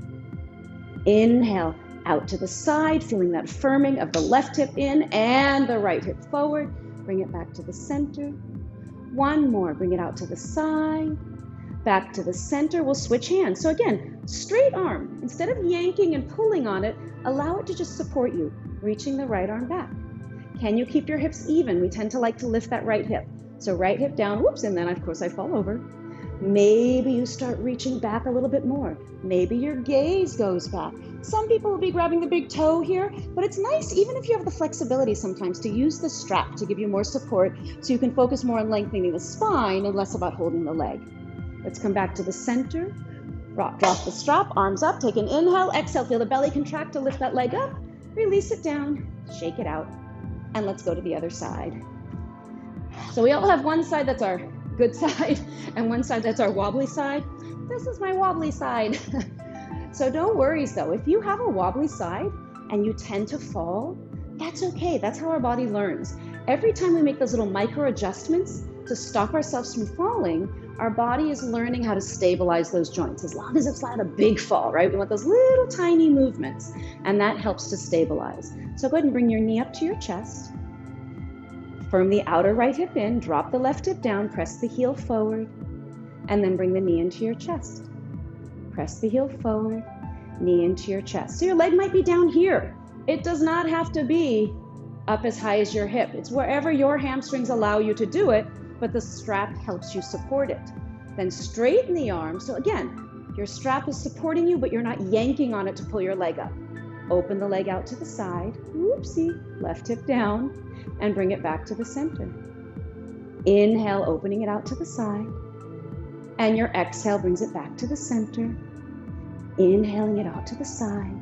A: Inhale, out to the side, feeling that firming of the left hip in and the right hip forward. Bring it back to the center. One more, bring it out to the side. Back to the center. We'll switch hands. So again, straight arm. Instead of yanking and pulling on it, allow it to just support you, reaching the right arm back. Can you keep your hips even? We tend to like to lift that right hip. So right hip down, whoops, and then of course I fall over. Maybe you start reaching back a little bit more. Maybe your gaze goes back. Some people will be grabbing the big toe here, but it's nice, even if you have the flexibility sometimes, to use the strap to give you more support so you can focus more on lengthening the spine and less about holding the leg. Let's come back to the center. Drop the strap, arms up, take an inhale, exhale, feel the belly contract to lift that leg up, release it down, shake it out, and let's go to the other side. So we all have one side that's our good side and one side that's our wobbly side. This is my wobbly side. So no worries though, if you have a wobbly side, and you tend to fall, that's okay. That's how our body learns. Every time we make those little micro adjustments to stop ourselves from falling, our body is learning how to stabilize those joints. As long as it's not a big fall, right? We want those little tiny movements, and that helps to stabilize. So go ahead and bring your knee up to your chest. Firm the outer right hip in, drop the left hip down, press the heel forward, and then bring the knee into your chest. Press the heel forward, knee into your chest. So your leg might be down here. It does not have to be up as high as your hip. It's wherever your hamstrings allow you to do it, but the strap helps you support it. Then straighten the arm. So again, your strap is supporting you, but you're not yanking on it to pull your leg up. Open the leg out to the side. Whoopsie, left hip down, and bring it back to the center. Inhale, opening it out to the side. And your exhale brings it back to the center. Inhaling it out to the side.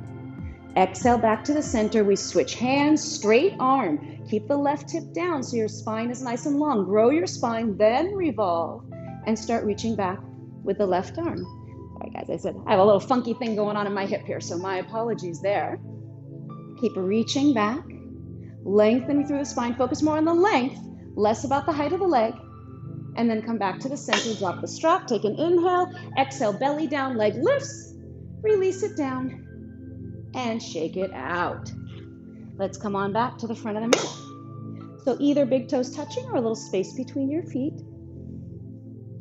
A: Exhale back to the center. We switch hands, straight arm. Keep the left hip down so your spine is nice and long. Grow your spine, then revolve and start reaching back with the left arm. All right, guys, I said I have a little funky thing going on in my hip here, so my apologies there. Keep reaching back, lengthening through the spine. Focus more on the length, less about the height of the leg. And then come back to the center, drop the strap, take an inhale, exhale, belly down, leg lifts, release it down, and shake it out. Let's come on back to the front of the mat. So either big toes touching or a little space between your feet.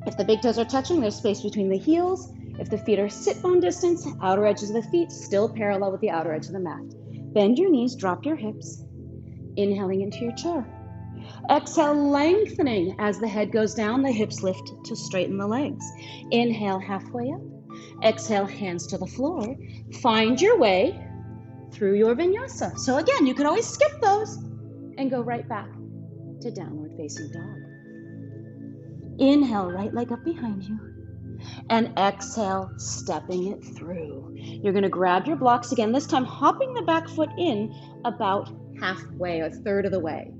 A: If the big toes are touching, there's space between the heels. If the feet are sit bone distance, outer edges of the feet still parallel with the outer edge of the mat. Bend your knees, drop your hips, inhaling into your chair. Exhale, lengthening as the head goes down, the hips lift to straighten the legs. Inhale, halfway up. Exhale, hands to the floor. Find your way through your vinyasa. So again, you can always skip those and go right back to downward facing dog. Inhale, right leg up behind you. And exhale, stepping it through. You're going to grab your blocks again, this time hopping the back foot in about halfway, a third of the way.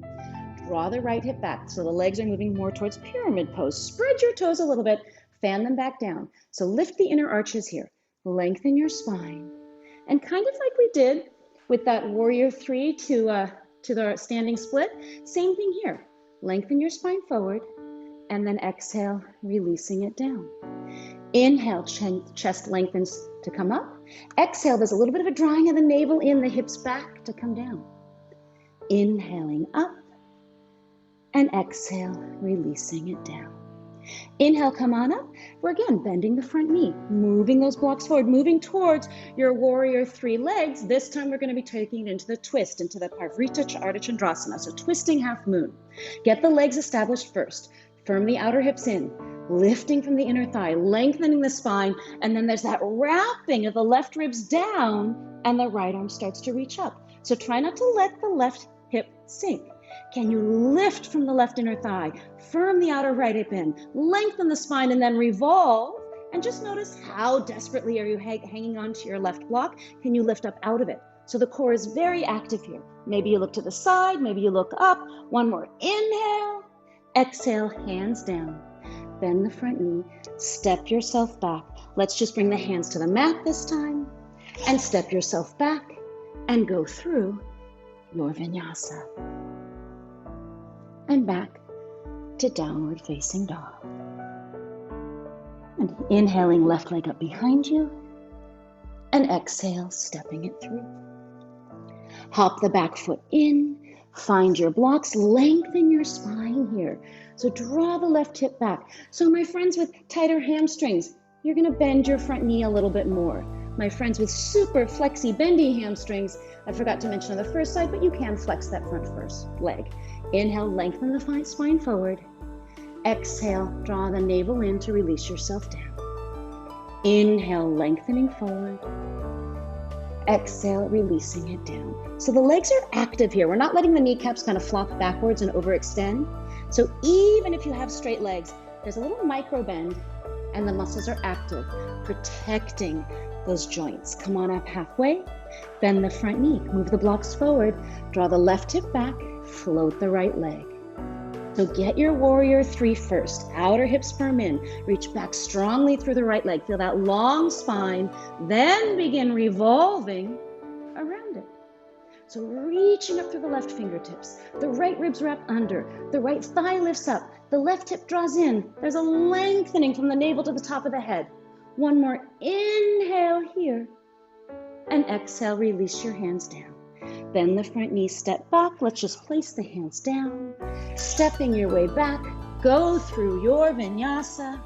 A: Draw the right hip back so the legs are moving more towards pyramid pose. Spread your toes a little bit, fan them back down. So lift the inner arches here. Lengthen your spine. And kind of like we did with that warrior three to the standing split, same thing here. Lengthen your spine forward and then exhale, releasing it down. Inhale, chest lengthens to come up. Exhale, there's a little bit of a drawing of the navel in, the hips back to come down. Inhaling up. And exhale, releasing it down. Inhale, come on up. We're again bending the front knee, moving those blocks forward, moving towards your warrior three legs. This time we're going to be taking it into the twist, into the Parivrtta Ardha Chandrasana, so twisting half moon. Get the legs established first. Firm the outer hips in, lifting from the inner thigh, lengthening the spine, and then there's that wrapping of the left ribs down, and the right arm starts to reach up. So try not to let the left hip sink. Can you lift from the left inner thigh, firm the outer right hip in, lengthen the spine, and then revolve, and just notice how desperately are you hanging on to your left block. Can you lift up out of it? So the core is very active here. Maybe you look to the side, maybe you look up. One more inhale, exhale, hands down. Bend the front knee, step yourself back. Let's just bring the hands to the mat this time, and step yourself back, and go through your vinyasa. And back to downward facing dog. And inhaling, left leg up behind you, and exhale, stepping it through. Hop the back foot in, find your blocks, lengthen your spine here. So draw the left hip back. So my friends with tighter hamstrings, you're gonna bend your front knee a little bit more. My friends with super flexy, bendy hamstrings, I forgot to mention on the first side, but you can flex that front first leg. Inhale, lengthen the spine forward. Exhale, draw the navel in to release yourself down. Inhale, lengthening forward. Exhale, releasing it down. So the legs are active here. We're not letting the kneecaps kind of flop backwards and overextend. So even if you have straight legs, there's a little micro bend and the muscles are active, protecting those joints. Come on up halfway, bend the front knee, move the blocks forward, draw the left hip back, float the right leg. So get your warrior three first. Outer hips firm in, reach back strongly through the right leg. Feel that long spine, then begin revolving around it. So reaching up through the left fingertips, the right ribs wrap under, the right thigh lifts up, the left hip draws in. There's a lengthening from the navel to the top of the head. One more inhale here, and exhale, release your hands down. Bend the front knee, step back. Let's just place the hands down. Stepping your way back, go through your vinyasa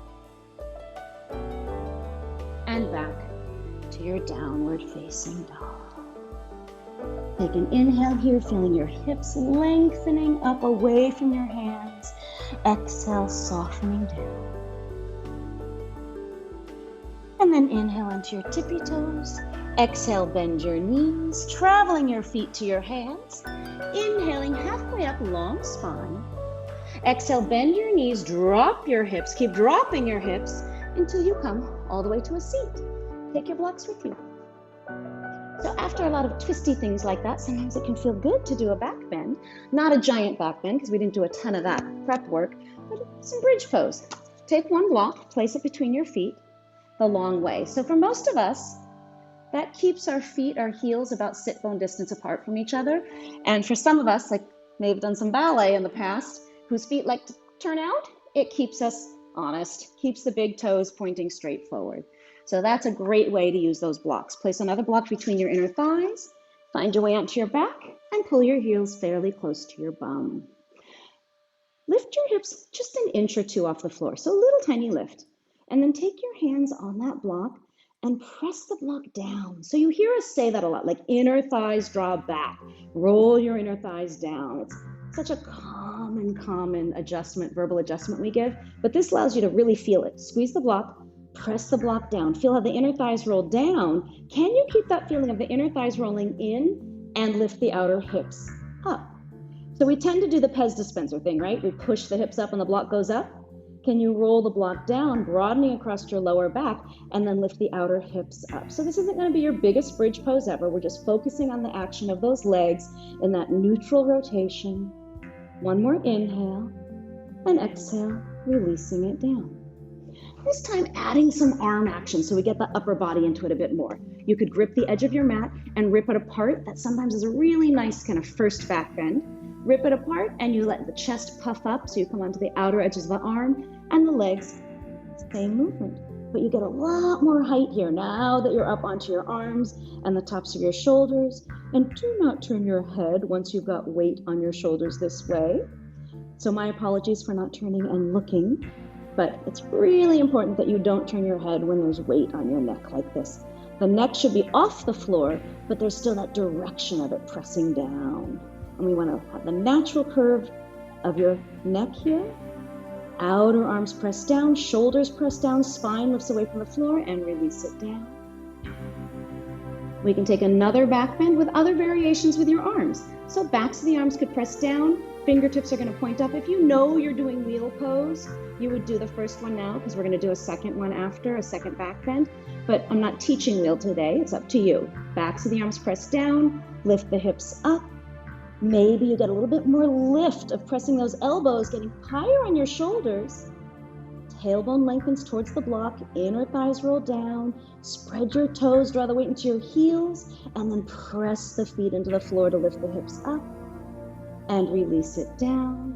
A: and back to your downward facing dog. Take an inhale here, feeling your hips lengthening up away from your hands. Exhale, softening down. And then inhale into your tippy toes. Exhale, bend your knees, traveling your feet to your hands. Inhaling halfway up, long spine. Exhale, bend your knees, drop your hips, keep dropping your hips until you come all the way to a seat. Take your blocks with you. So after a lot of twisty things like that, sometimes it can feel good to do a back bend. Not a giant back bend, because we didn't do a ton of that prep work, but some bridge pose. Take one block, place it between your feet the long way. So for most of us, that keeps our feet, our heels about sit bone distance apart from each other. And for some of us, like may have done some ballet in the past, whose feet like to turn out, it keeps us honest, keeps the big toes pointing straight forward. So that's a great way to use those blocks. Place another block between your inner thighs, find your way onto your back, and pull your heels fairly close to your bum. Lift your hips just an inch or two off the floor, so a little tiny lift. And then take your hands on that block and press the block down. So you hear us say that a lot, like inner thighs draw back, roll your inner thighs down. It's such a common adjustment, verbal adjustment we give, but this allows you to really feel it. Squeeze the block, press the block down. Feel how the inner thighs roll down. Can you keep that feeling of the inner thighs rolling in and lift the outer hips up? So we tend to do the Pez dispenser thing, right? We push the hips up and the block goes up. Can you roll the block down, broadening across your lower back, and then lift the outer hips up? So this isn't going to be your biggest bridge pose ever. We're just focusing on the action of those legs in that neutral rotation. One more inhale, and exhale, releasing it down. This time adding some arm action so we get the upper body into it a bit more. You could grip the edge of your mat and rip it apart. That sometimes is a really nice kind of first back bend. Rip it apart and you let the chest puff up so you come onto the outer edges of the arm and the legs, same movement. But you get a lot more height here now that you're up onto your arms and the tops of your shoulders. And do not turn your head once you've got weight on your shoulders this way. So my apologies for not turning and looking, but it's really important that you don't turn your head when there's weight on your neck like this. The neck should be off the floor, but there's still that direction of it pressing down. And we want to have the natural curve of your neck here. Outer arms press down, shoulders press down, spine lifts away from the floor, and release it down. We can take another back bend with other variations with your arms. So backs of the arms could press down, fingertips are going to point up. If you know you're doing wheel pose, you would do the first one now because we're going to do a second one after, a second back bend. But I'm not teaching wheel today, it's up to you. Backs of the arms press down, lift the hips up. Maybe you get a little bit more lift of pressing those elbows, getting higher on your shoulders. Tailbone lengthens towards the block, inner thighs roll down, spread your toes, draw the weight into your heels, and then press the feet into the floor to lift the hips up and release it down.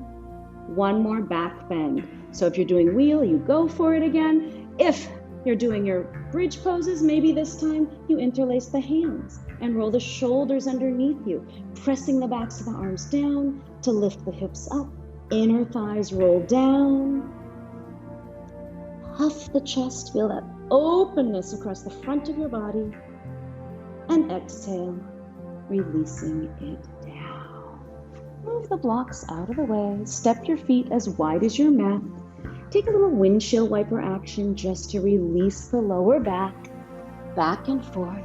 A: One more back bend. So if you're doing wheel, you go for it again. If you're doing your bridge poses, maybe this time you interlace the hands and roll the shoulders underneath you, pressing the backs of the arms down to lift the hips up. Inner thighs roll down. Puff the chest, feel that openness across the front of your body. And exhale, releasing it down. Move the blocks out of the way. Step your feet as wide as your mat. Take a little windshield wiper action just to release the lower back and forth.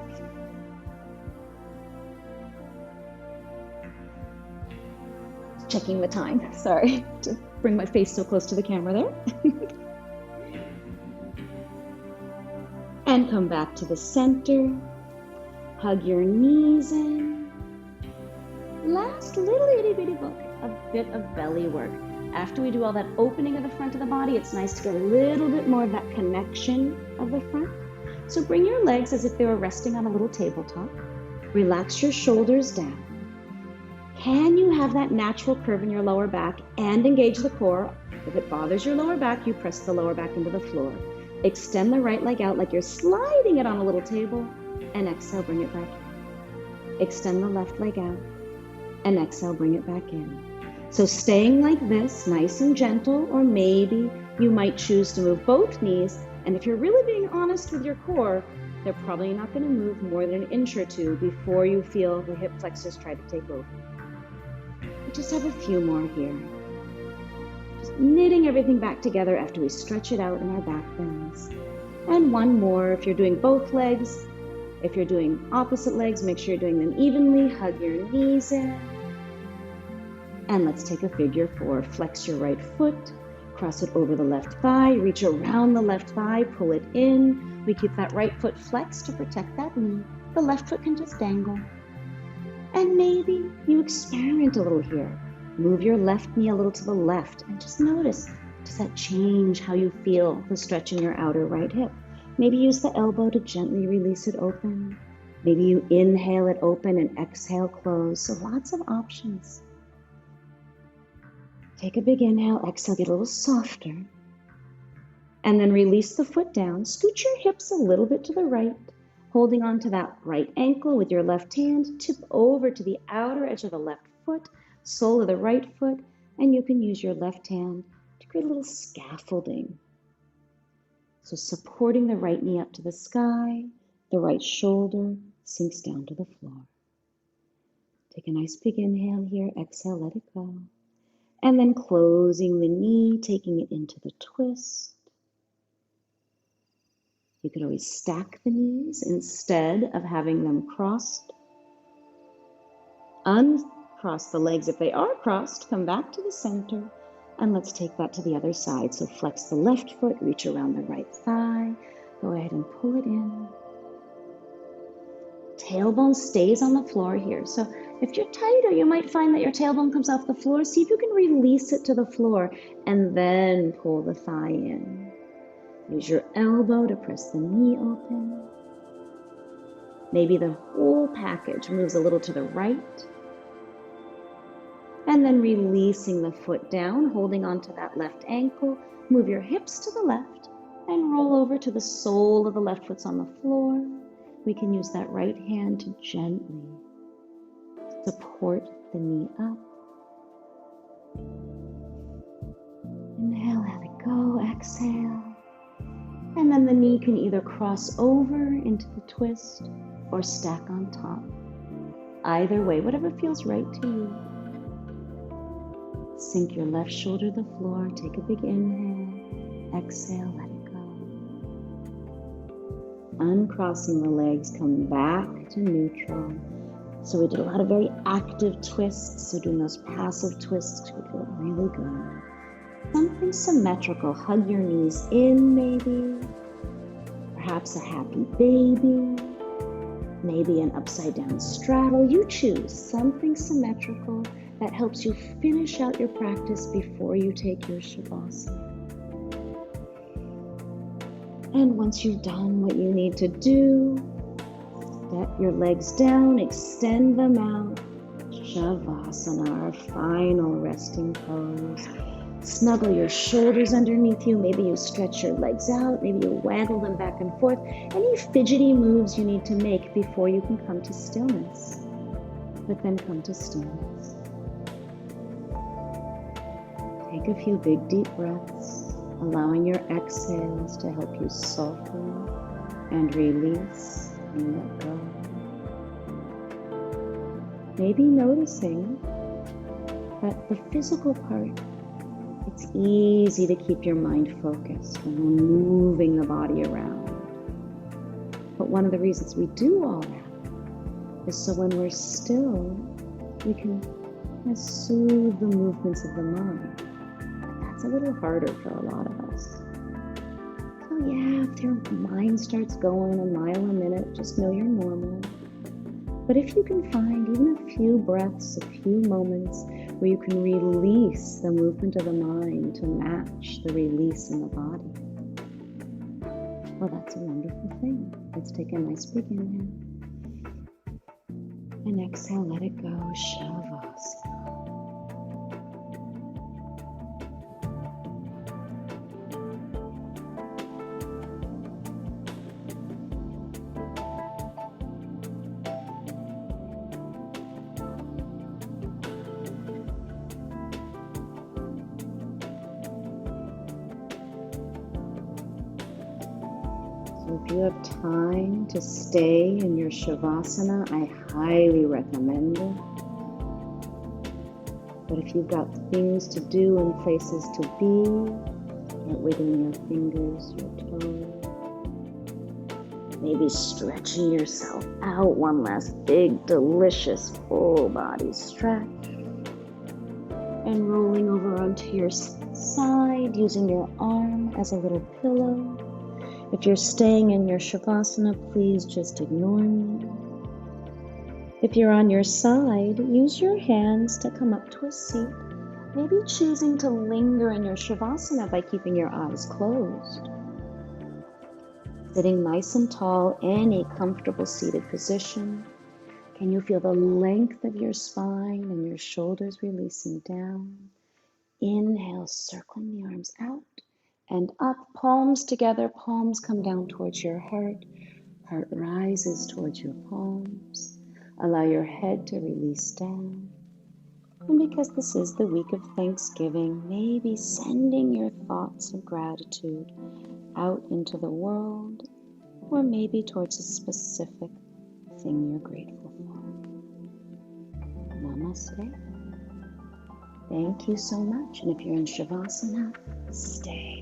A: Checking the time, sorry, to bring my face so close to the camera there. And come back to the center. Hug your knees in. Last little itty bitty book, a bit of belly work. After we do all that opening of the front of the body, it's nice to get a little bit more of that connection of the front. So bring your legs as if they were resting on a little tabletop. Relax your shoulders down. Can you have that natural curve in your lower back and engage the core? If it bothers your lower back, you press the lower back into the floor. Extend the right leg out like you're sliding it on a little table, and exhale, bring it back in. Extend the left leg out, and exhale, bring it back in. So staying like this, nice and gentle, or maybe you might choose to move both knees, and if you're really being honest with your core, they're probably not going to move more than an inch or two before you feel the hip flexors try to take over. We just have a few more here. Just knitting everything back together after we stretch it out in our back bends. And one more if you're doing both legs. If you're doing opposite legs, make sure you're doing them evenly. Hug your knees in. And let's take a figure 4. Flex your right foot, cross it over the left thigh, reach around the left thigh, pull it in. We keep that right foot flexed to protect that knee. The left foot can just dangle. And maybe you experiment a little here. Move your left knee a little to the left and just notice, does that change how you feel the stretch in your outer right hip? Maybe use the elbow to gently release it open. Maybe you inhale it open and exhale close. So lots of options. Take a big inhale, exhale, get a little softer. And then release the foot down. Scoot your hips a little bit to the right, holding on to that right ankle with your left hand. Tip over to the outer edge of the left foot, sole of the right foot, and you can use your left hand to create a little scaffolding. So supporting the right knee up to the sky, the right shoulder sinks down to the floor. Take a nice big inhale here, exhale, let it go. And then closing the knee, taking it into the twist. You could always stack the knees instead of having them crossed. Uncross the legs if they are crossed, come back to the center, and let's take that to the other side. So flex the left foot, reach around the right thigh, go ahead and pull it in. Tailbone stays on the floor here. So if you're tighter, you might find that your tailbone comes off the floor. See if you can release it to the floor and then pull the thigh in. Use your elbow to press the knee open. Maybe the whole package moves a little to the right. And then releasing the foot down, holding onto that left ankle. Move your hips to the left and roll over to the sole of the left foot's on the floor. We can use that right hand to gently support the knee up. Inhale, let it go, exhale. And then the knee can either cross over into the twist or stack on top. Either way, whatever feels right to you. Sink your left shoulder to the floor, take a big inhale, exhale, let it go. Uncrossing the legs, come back to neutral. So we did a lot of very active twists, so doing those passive twists would feel really good. Something symmetrical, hug your knees in maybe, perhaps a happy baby, maybe an upside down straddle. You choose something symmetrical that helps you finish out your practice before you take your Shavasana. And once you've done what you need to do, step your legs down, extend them out. Shavasana, our final resting pose. Snuggle your shoulders underneath you. Maybe you stretch your legs out. Maybe you waggle them back and forth. Any fidgety moves you need to make before you can come to stillness. But then come to stillness. Take a few big deep breaths, allowing your exhales to help you soften and release and let go. Maybe noticing that the physical part, it's easy to keep your mind focused when we're moving the body around. But one of the reasons we do all that is so when we're still, we can soothe the movements of the mind. It's a little harder for a lot of us. So yeah, if your mind starts going a mile a minute, just know you're normal. But if you can find even a few breaths, a few moments where you can release the movement of the mind to match the release in the body, well, that's a wonderful thing. Let's take a nice big inhale. And exhale, let it go, Shavasana. exhale. So if you have time to stay in your Shavasana, I highly recommend it. But if you've got things to do and places to be, start wiggling your fingers, your toes. Maybe stretching yourself out. One last big, delicious, full body stretch. And rolling over onto your side, using your arm as a little pillow. If you're staying in your Shavasana, please just ignore me. If you're on your side, use your hands to come up to a seat, maybe choosing to linger in your Shavasana by keeping your eyes closed. Sitting nice and tall, any comfortable seated position. Can you feel the length of your spine and your shoulders releasing down? Inhale, circling the arms out and up, palms together, palms come down towards your heart. Heart rises towards your palms. Allow your head to release down. And because this is the week of Thanksgiving, maybe sending your thoughts of gratitude out into the world, or maybe towards a specific thing you're grateful for. Namaste. Thank you so much. And if you're in Shavasana, stay.